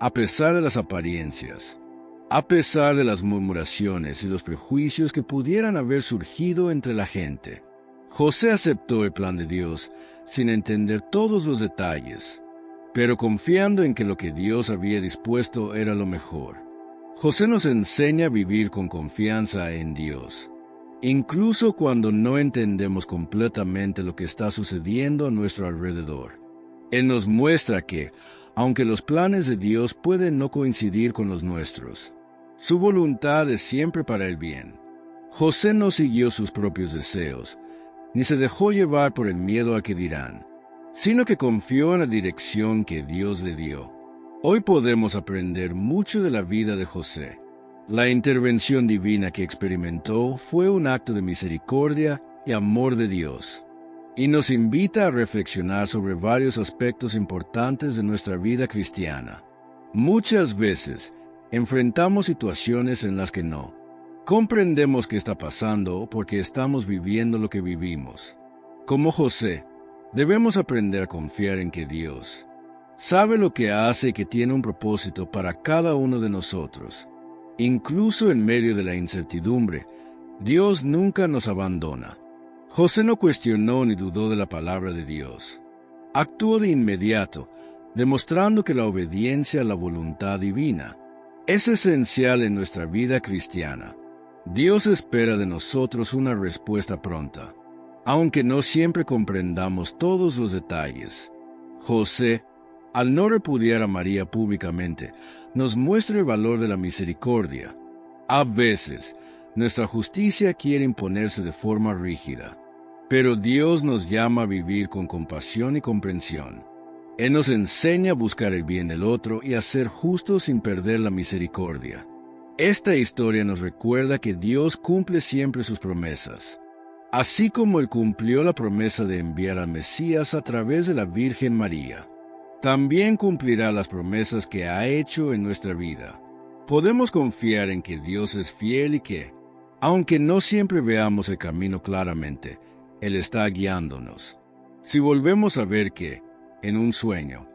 a pesar de las apariencias, a pesar de las murmuraciones y los prejuicios que pudieran haber surgido entre la gente. José aceptó el plan de Dios sin entender todos los detalles, pero confiando en que lo que Dios había dispuesto era lo mejor. José nos enseña a vivir con confianza en Dios, incluso cuando no entendemos completamente lo que está sucediendo a nuestro alrededor. Él nos muestra que, aunque los planes de Dios pueden no coincidir con los nuestros, su voluntad es siempre para el bien. José no siguió sus propios deseos, ni se dejó llevar por el miedo a que dirán, sino que confió en la dirección que Dios le dio. Hoy podemos aprender mucho de la vida de José. La intervención divina que experimentó fue un acto de misericordia y amor de Dios, y nos invita a reflexionar sobre varios aspectos importantes de nuestra vida cristiana. Muchas veces enfrentamos situaciones en las que no comprendemos qué está pasando porque estamos viviendo lo que vivimos. Como José, debemos aprender a confiar en que Dios sabe lo que hace y que tiene un propósito para cada uno de nosotros. Incluso en medio de la incertidumbre, Dios nunca nos abandona. José no cuestionó ni dudó de la palabra de Dios. Actuó de inmediato, demostrando que la obediencia a la voluntad divina es esencial en nuestra vida cristiana. Dios espera de nosotros una respuesta pronta, aunque no siempre comprendamos todos los detalles. José, al no repudiar a María públicamente, nos muestra el valor de la misericordia. A veces, nuestra justicia quiere imponerse de forma rígida, pero Dios nos llama a vivir con compasión y comprensión. Él nos enseña a buscar el bien del otro y a ser justos sin perder la misericordia. Esta historia nos recuerda que Dios cumple siempre sus promesas, así como Él cumplió la promesa de enviar al Mesías a través de la Virgen María. también cumplirá las promesas que ha hecho en nuestra vida. Podemos confiar en que Dios es fiel y que, aunque no siempre veamos el camino claramente, Él está guiándonos. Si volvemos a ver que, en un sueño,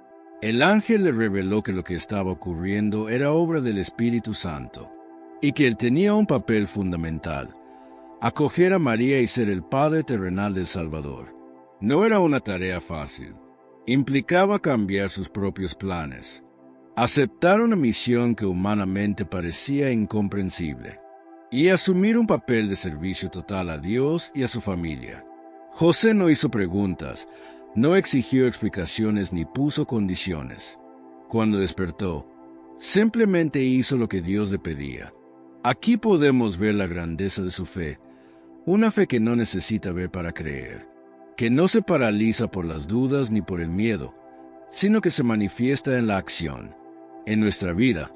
el ángel le reveló que lo que estaba ocurriendo era obra del Espíritu Santo, y que Él tenía un papel fundamental: acoger a María y ser el padre terrenal del Salvador. No era una tarea fácil. Implicaba cambiar sus propios planes, aceptar una misión que humanamente parecía incomprensible, y asumir un papel de servicio total a Dios y a su familia. José no hizo preguntas, no exigió explicaciones ni puso condiciones. Cuando despertó, simplemente hizo lo que Dios le pedía. Aquí podemos ver la grandeza de su fe, una fe que no necesita ver para creer, que no se paraliza por las dudas ni por el miedo, sino que se manifiesta en la acción. En nuestra vida,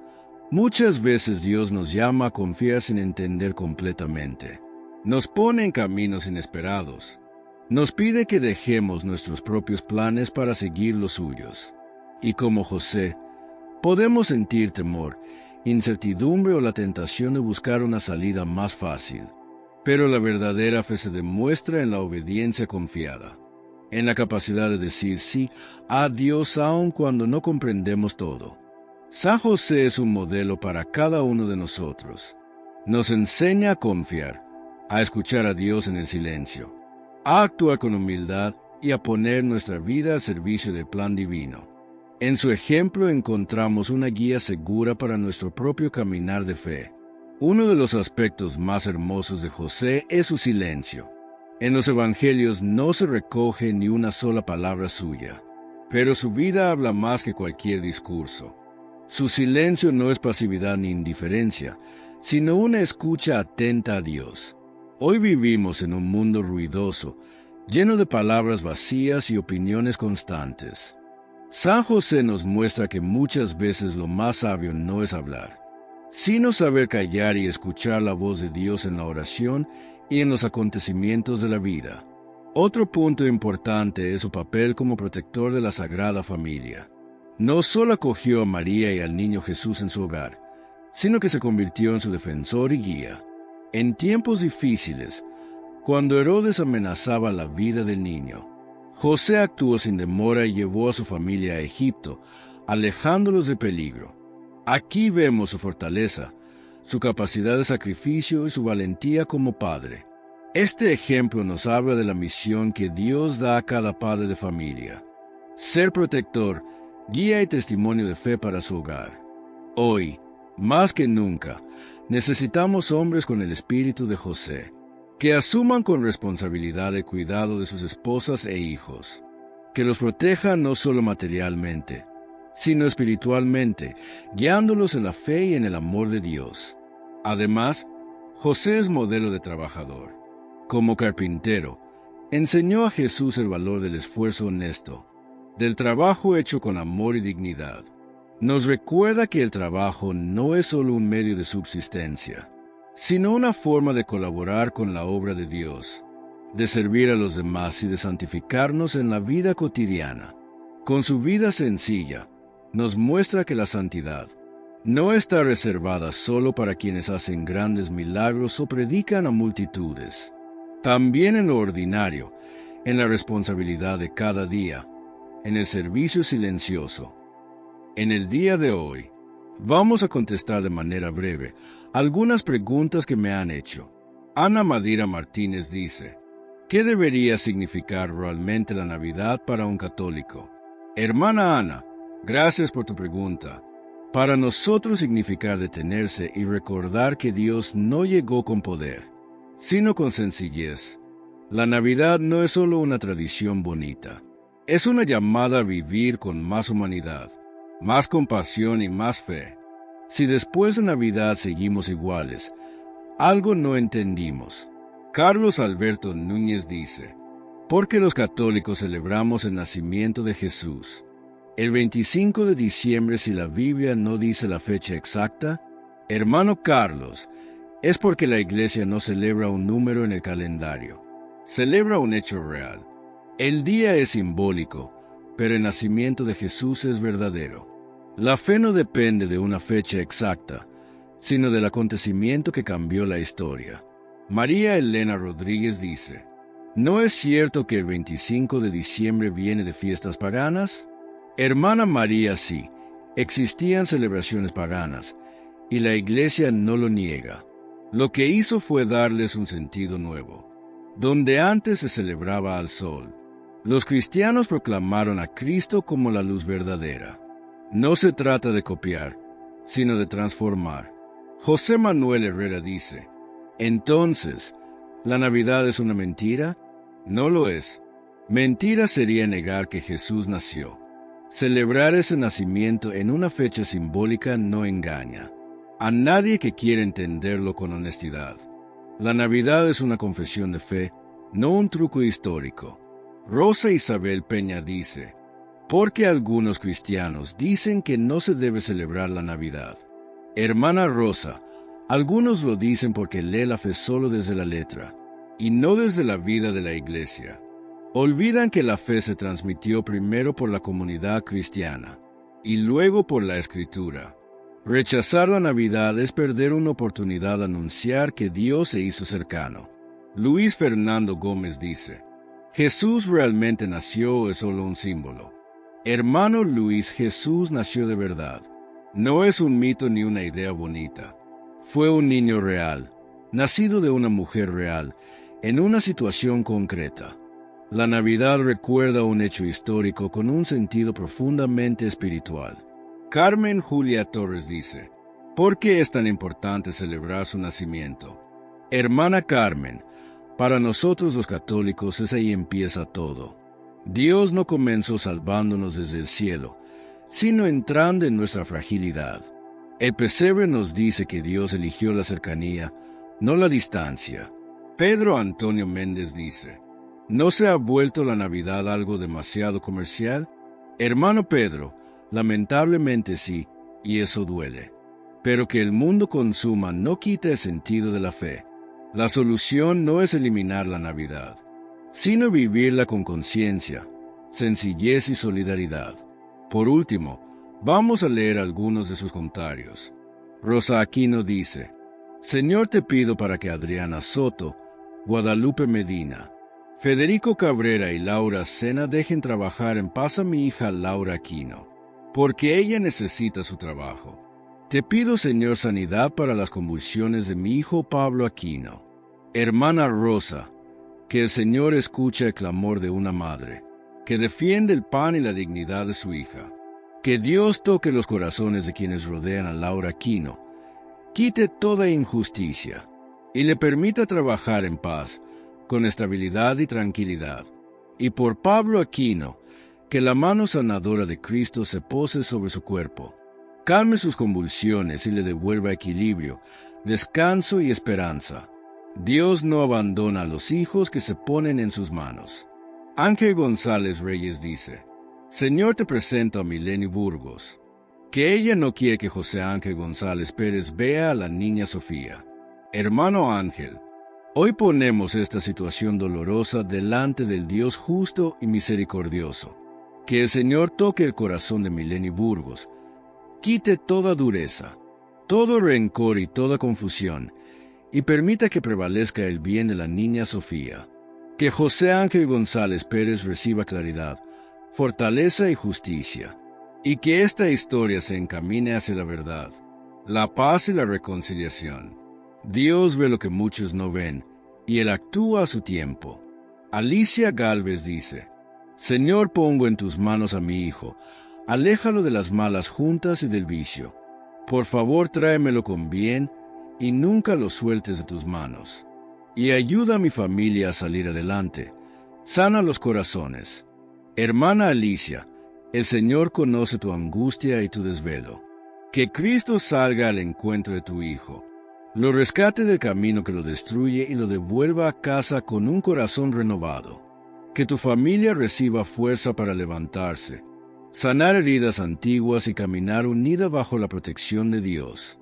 muchas veces Dios nos llama a confiar sin entender completamente. Nos pone en caminos inesperados. Nos pide que dejemos nuestros propios planes para seguir los suyos. Y como José, podemos sentir temor, incertidumbre o la tentación de buscar una salida más fácil. Pero la verdadera fe se demuestra en la obediencia confiada, en la capacidad de decir sí a Dios aun cuando no comprendemos todo. San José es un modelo para cada uno de nosotros. Nos enseña a confiar, a escuchar a Dios en el silencio, a actuar con humildad y a poner nuestra vida al servicio del plan divino. En su ejemplo encontramos una guía segura para nuestro propio caminar de fe. Uno de los aspectos más hermosos de José es su silencio. En los evangelios no se recoge ni una sola palabra suya, pero su vida habla más que cualquier discurso. Su silencio no es pasividad ni indiferencia, sino una escucha atenta a Dios. Hoy vivimos en un mundo ruidoso, lleno de palabras vacías y opiniones constantes. San José nos muestra que muchas veces lo más sabio no es hablar, sino saber callar y escuchar la voz de Dios en la oración y en los acontecimientos de la vida. Otro punto importante es su papel como protector de la Sagrada Familia. No solo acogió a María y al niño Jesús en su hogar, sino que se convirtió en su defensor y guía. En tiempos difíciles, cuando Herodes amenazaba la vida del niño, José actuó sin demora y llevó a su familia a Egipto, alejándolos de peligro. Aquí vemos su fortaleza, su capacidad de sacrificio y su valentía como padre. Este ejemplo nos habla de la misión que Dios da a cada padre de familia: ser protector, guía y testimonio de fe para su hogar. Hoy, más que nunca, necesitamos hombres con el espíritu de José, que asuman con responsabilidad el cuidado de sus esposas e hijos, que los protejan no solo materialmente, sino espiritualmente, guiándolos en la fe y en el amor de Dios. Además, José es modelo de trabajador. Como carpintero, enseñó a Jesús el valor del esfuerzo honesto, del trabajo hecho con amor y dignidad. Nos recuerda que el trabajo no es solo un medio de subsistencia, sino una forma de colaborar con la obra de Dios, de servir a los demás y de santificarnos en la vida cotidiana. Con su vida sencilla, nos muestra que la santidad no está reservada solo para quienes hacen grandes milagros o predican a multitudes. También en lo ordinario, en la responsabilidad de cada día, en el servicio silencioso. En el día de hoy, vamos a contestar de manera breve algunas preguntas que me han hecho. Ana Madira Martínez dice: ¿qué debería significar realmente la Navidad para un católico? Hermana Ana, gracias por tu pregunta. Para nosotros significa detenerse y recordar que Dios no llegó con poder, sino con sencillez. La Navidad no es solo una tradición bonita, es una llamada a vivir con más humanidad, más compasión y más fe. Si después de Navidad seguimos iguales, algo no entendimos. Carlos Alberto Núñez dice: ¿por qué los católicos celebramos el nacimiento de Jesús el 25 de diciembre si la Biblia no dice la fecha exacta? Hermano Carlos, es porque la Iglesia no celebra un número en el calendario, celebra un hecho real. El día es simbólico, pero el nacimiento de Jesús es verdadero. La fe no depende de una fecha exacta, sino del acontecimiento que cambió la historia. María Elena Rodríguez dice: ¿no es cierto que el 25 de diciembre viene de fiestas paganas? Hermana María, sí, existían celebraciones paganas, y la Iglesia no lo niega. Lo que hizo fue darles un sentido nuevo. Donde antes se celebraba al sol, los cristianos proclamaron a Cristo como la luz verdadera. No se trata de copiar, sino de transformar. José Manuel Herrera dice: entonces, ¿la Navidad es una mentira? No lo es. Mentira sería negar que Jesús nació. Celebrar ese nacimiento en una fecha simbólica no engaña a nadie que quiera entenderlo con honestidad. La Navidad es una confesión de fe, no un truco histórico. Rosa Isabel Peña dice: porque algunos cristianos dicen que no se debe celebrar la Navidad. Hermana Rosa, algunos lo dicen porque lee la fe solo desde la letra, y no desde la vida de la Iglesia. Olvidan que la fe se transmitió primero por la comunidad cristiana, y luego por la Escritura. Rechazar la Navidad es perder una oportunidad de anunciar que Dios se hizo cercano. Luis Fernando Gómez dice: ¿Jesús realmente nació o es solo un símbolo? Hermano Luis, Jesús nació de verdad. No es un mito ni una idea bonita. Fue un niño real, nacido de una mujer real, en una situación concreta. La Navidad recuerda un hecho histórico con un sentido profundamente espiritual. Carmen Julia Torres dice: ¿por qué es tan importante celebrar su nacimiento? Hermana Carmen, para nosotros los católicos es ahí empieza todo. Dios no comenzó salvándonos desde el cielo, sino entrando en nuestra fragilidad. El pesebre nos dice que Dios eligió la cercanía, no la distancia. Pedro Antonio Méndez dice: ¿no se ha vuelto la Navidad algo demasiado comercial? Hermano Pedro, lamentablemente sí, y eso duele. Pero que el mundo consuma no quita el sentido de la fe. La solución no es eliminar la Navidad, sino vivirla con conciencia, sencillez y solidaridad. Por último, vamos a leer algunos de sus comentarios. Rosa Aquino dice: Señor, te pido para que Adriana Soto, Guadalupe Medina, Federico Cabrera y Laura Sena dejen trabajar en paz a mi hija Laura Aquino, porque ella necesita su trabajo. Te pido, Señor, sanidad para las convulsiones de mi hijo Pablo Aquino. Hermana Rosa, que el Señor escuche el clamor de una madre, que defiende el pan y la dignidad de su hija. Que Dios toque los corazones de quienes rodean a Laura Aquino, quite toda injusticia, y le permita trabajar en paz, con estabilidad y tranquilidad. Y por Pablo Aquino, que la mano sanadora de Cristo se pose sobre su cuerpo, calme sus convulsiones y le devuelva equilibrio, descanso y esperanza. Dios no abandona a los hijos que se ponen en sus manos. Ángel González Reyes dice: Señor, te presento a Mileni Burgos, que ella no quiere que José Ángel González Pérez vea a la niña Sofía. Hermano Ángel, hoy ponemos esta situación dolorosa delante del Dios justo y misericordioso. Que el Señor toque el corazón de Mileni Burgos, quite toda dureza, todo rencor y toda confusión, y permita que prevalezca el bien de la niña Sofía. Que José Ángel González Pérez reciba claridad, fortaleza y justicia, y que esta historia se encamine hacia la verdad, la paz y la reconciliación. Dios ve lo que muchos no ven, y Él actúa a su tiempo. Alicia Galvez dice: Señor, pongo en tus manos a mi hijo, aléjalo de las malas juntas y del vicio. Por favor, tráemelo con bien, y nunca lo sueltes de tus manos. Y ayuda a mi familia a salir adelante. Sana los corazones. Hermana Alicia, el Señor conoce tu angustia y tu desvelo. Que Cristo salga al encuentro de tu hijo, lo rescate del camino que lo destruye y lo devuelva a casa con un corazón renovado. Que tu familia reciba fuerza para levantarse, sanar heridas antiguas y caminar unida bajo la protección de Dios.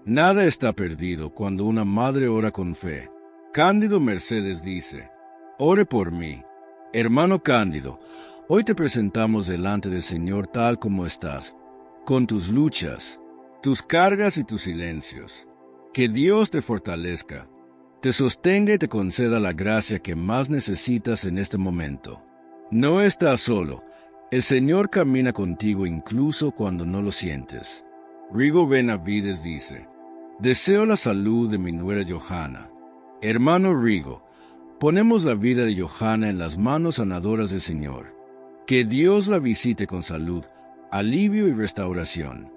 Nada está perdido cuando una madre ora con fe. Cándido Mercedes dice: Ore por mí. Hermano Cándido, Hoy te presentamos delante del Señor tal como estás, con tus luchas, tus cargas y tus silencios. Que Dios te fortalezca, te sostenga y te conceda la gracia que más necesitas en este momento. No estás solo, el Señor camina contigo incluso cuando no lo sientes. Rigo Benavides dice: deseo la salud de mi nuera Johanna. Hermano Rigo, ponemos la vida de Johanna en las manos sanadoras del Señor. Que Dios la visite con salud, alivio y restauración,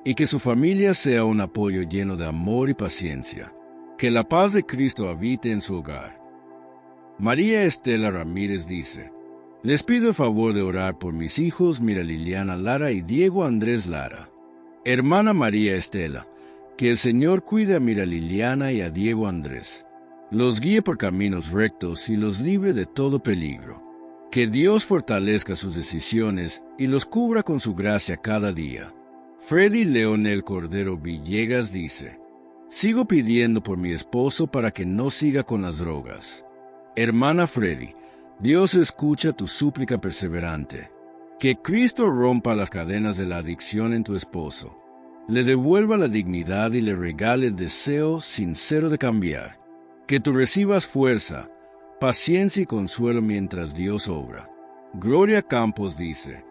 y que su familia sea un apoyo lleno de amor y paciencia. Que la paz de Cristo habite en su hogar. María Estela Ramírez dice: les pido el favor de orar por mis hijos Mira Liliana Lara y Diego Andrés Lara. Hermana María Estela, que el Señor cuide a Mira Liliana y a Diego Andrés, los guíe por caminos rectos y los libre de todo peligro. Que Dios fortalezca sus decisiones y los cubra con su gracia cada día. Freddy Leonel Cordero Villegas dice: sigo pidiendo por mi esposo para que no siga con las drogas. Hermana Freddy, Dios escucha tu súplica perseverante. Que Cristo rompa las cadenas de la adicción en tu esposo, le devuelva la dignidad y le regale el deseo sincero de cambiar. Que tú recibas fuerza, paciencia y consuelo mientras Dios obra. Gloria Campos dice: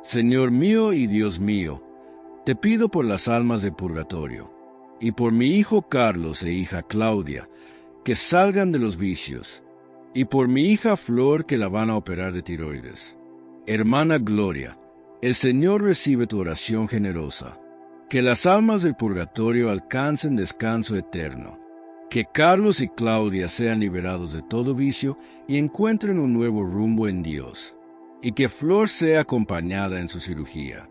Señor mío y Dios mío, te pido por las almas de purgatorio, y por mi hijo Carlos e hija Claudia, que salgan de los vicios, y por mi hija Flor, que la van a operar de tiroides. Hermana Gloria, el Señor recibe tu oración generosa. Que las almas del purgatorio alcancen descanso eterno. Que Carlos y Claudia sean liberados de todo vicio y encuentren un nuevo rumbo en Dios. Y que Flor sea acompañada en su cirugía.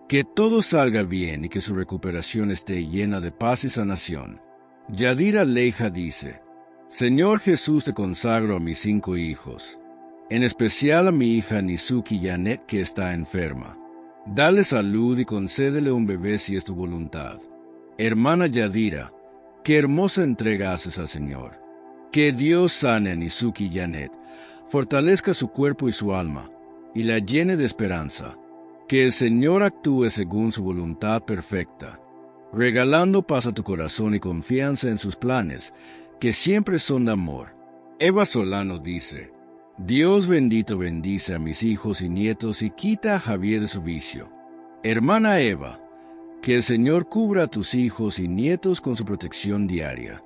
Que todo salga bien y que su recuperación esté llena de paz y sanación. Yadira Leija dice: Señor Jesús, te consagro a mis 5 hijos, en especial a mi hija Nizuki Janet, que está enferma. Dale salud y concédele un bebé si es tu voluntad. Hermana Yadira, qué hermosa entrega haces al Señor. Que Dios sane a Nizuki Janet, fortalezca su cuerpo y su alma, y la llene de esperanza. Que el Señor actúe según su voluntad perfecta, regalando paz a tu corazón y confianza en sus planes, que siempre son de amor. Eva Solano dice: Dios bendito bendice a mis hijos y nietos y quita a Javier de su vicio. Hermana Eva, que el Señor cubra a tus hijos y nietos con su protección diaria,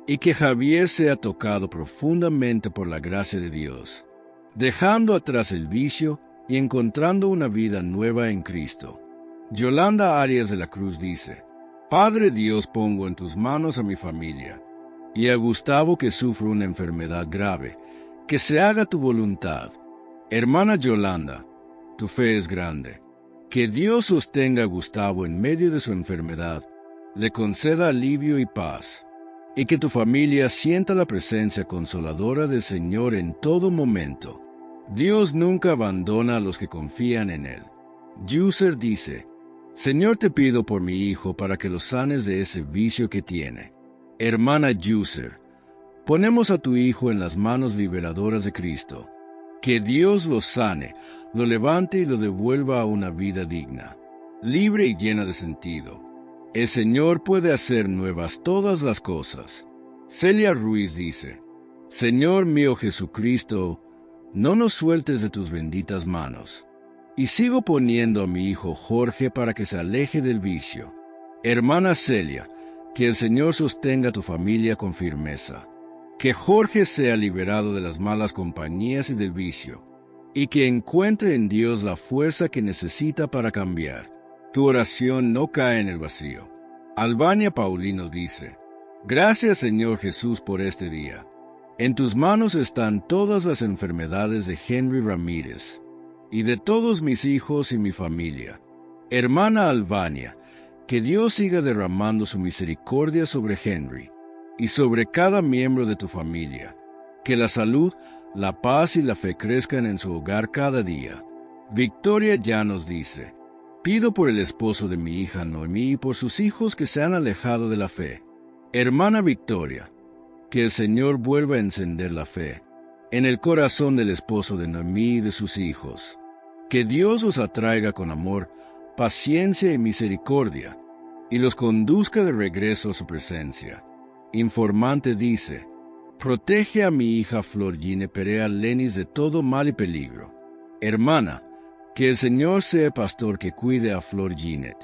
y que Javier sea tocado profundamente por la gracia de Dios, dejando atrás el vicio y encontrando una vida nueva en Cristo. Yolanda Arias de la Cruz dice: Padre Dios, pongo en tus manos a mi familia, y a Gustavo, que sufre una enfermedad grave, que se haga tu voluntad. Hermana Yolanda, tu fe es grande. Que Dios sostenga a Gustavo en medio de su enfermedad, le conceda alivio y paz, y que tu familia sienta la presencia consoladora del Señor en todo momento. Dios nunca abandona a los que confían en Él. User dice: Señor, te pido por mi hijo para que lo sanes de ese vicio que tiene. Hermana User, ponemos a tu hijo en las manos liberadoras de Cristo. Que Dios lo sane, lo levante y lo devuelva a una vida digna, libre y llena de sentido. El Señor puede hacer nuevas todas las cosas. Celia Ruiz dice: Señor mío Jesucristo, no nos sueltes de tus benditas manos. Y sigo poniendo a mi hijo Jorge para que se aleje del vicio. Hermana Celia, que el Señor sostenga a tu familia con firmeza. Que Jorge sea liberado de las malas compañías y del vicio, y que encuentre en Dios la fuerza que necesita para cambiar. Tu oración no cae en el vacío. Albania Paulino dice: Gracias, Señor Jesús, por este día. En tus manos están todas las enfermedades de Henry Ramírez, y de todos mis hijos y mi familia. Hermana Albania, que Dios siga derramando su misericordia sobre Henry, y sobre cada miembro de tu familia. Que la salud, la paz y la fe crezcan en su hogar cada día. Victoria Llanos dice: Pido por el esposo de mi hija Noemí y por sus hijos que se han alejado de la fe. Hermana Victoria, que el Señor vuelva a encender la fe en el corazón del esposo de Noemí y de sus hijos. Que Dios os atraiga con amor, paciencia y misericordia, y los conduzca de regreso a su presencia. Informante dice: protege a mi hija Florgine Perea Lenis de todo mal y peligro. Hermana, que el Señor sea pastor que cuide a Florginet,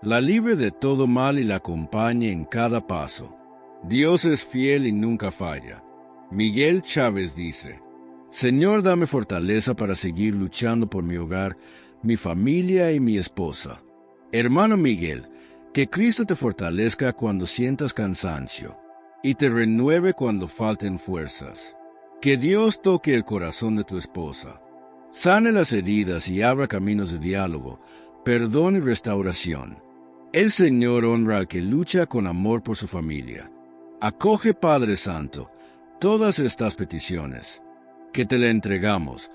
la libre de todo mal y la acompañe en cada paso. Dios es fiel y nunca falla. Miguel Chávez dice: Señor, dame fortaleza para seguir luchando por mi hogar, mi familia y mi esposa. Hermano Miguel, que Cristo te fortalezca cuando sientas cansancio y te renueve cuando falten fuerzas. Que Dios toque el corazón de tu esposa, sane las heridas y abra caminos de diálogo, perdón y restauración. El Señor honra al que lucha con amor por su familia. Acoge, Padre Santo, todas estas peticiones, que te le entregamos,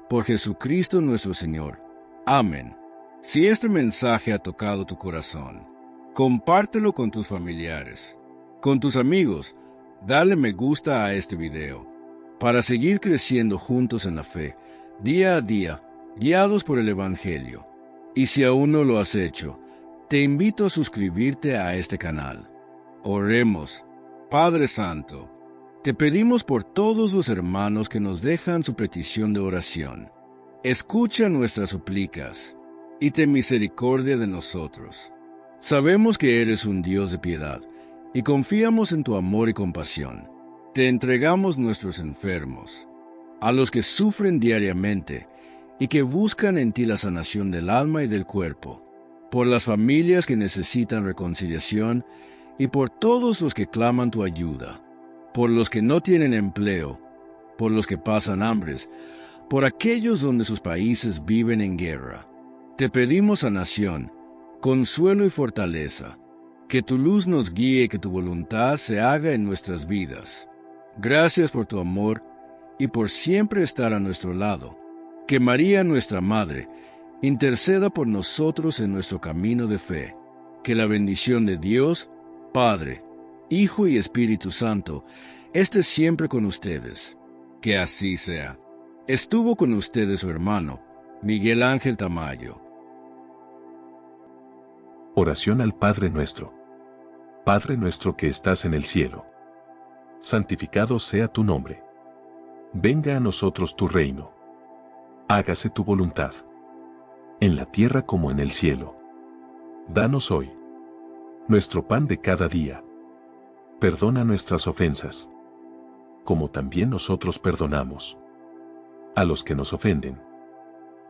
por Jesucristo nuestro Señor. Amén. Si este mensaje ha tocado tu corazón, compártelo con tus familiares, con tus amigos, dale me gusta a este video, para seguir creciendo juntos en la fe, día a día, guiados por el Evangelio. Y si aún no lo has hecho, te invito a suscribirte a este canal. Oremos. Padre Santo, te pedimos por todos los hermanos que nos dejan su petición de oración. Escucha nuestras súplicas y ten misericordia de nosotros. Sabemos que eres un Dios de piedad y confiamos en tu amor y compasión. Te entregamos nuestros enfermos, a los que sufren diariamente y que buscan en ti la sanación del alma y del cuerpo, por las familias que necesitan reconciliación y por todos los que claman tu ayuda, por los que no tienen empleo, por los que pasan hambres, por aquellos donde sus países viven en guerra. Te pedimos sanación, consuelo y fortaleza, que tu luz nos guíe y que tu voluntad se haga en nuestras vidas. Gracias por tu amor y por siempre estar a nuestro lado. Que María, nuestra Madre, interceda por nosotros en nuestro camino de fe. Que la bendición de Dios, Padre, Hijo y Espíritu Santo, esté siempre con ustedes. Que así sea. Estuvo con ustedes su hermano, Miguel Ángel Tamayo. Oración al Padre Nuestro. Padre nuestro que estás en el cielo, santificado sea tu nombre. Venga a nosotros tu reino. Hágase tu voluntad, en la tierra como en el cielo. Danos hoy nuestro pan de cada día. Perdona nuestras ofensas, como también nosotros perdonamos a los que nos ofenden.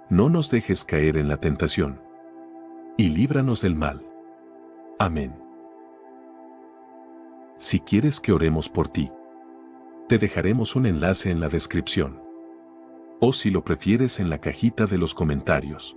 No nos dejes caer en la tentación, y líbranos del mal. Amén. Si quieres que oremos por ti, te dejaremos un enlace en la descripción, o si lo prefieres en la cajita de los comentarios.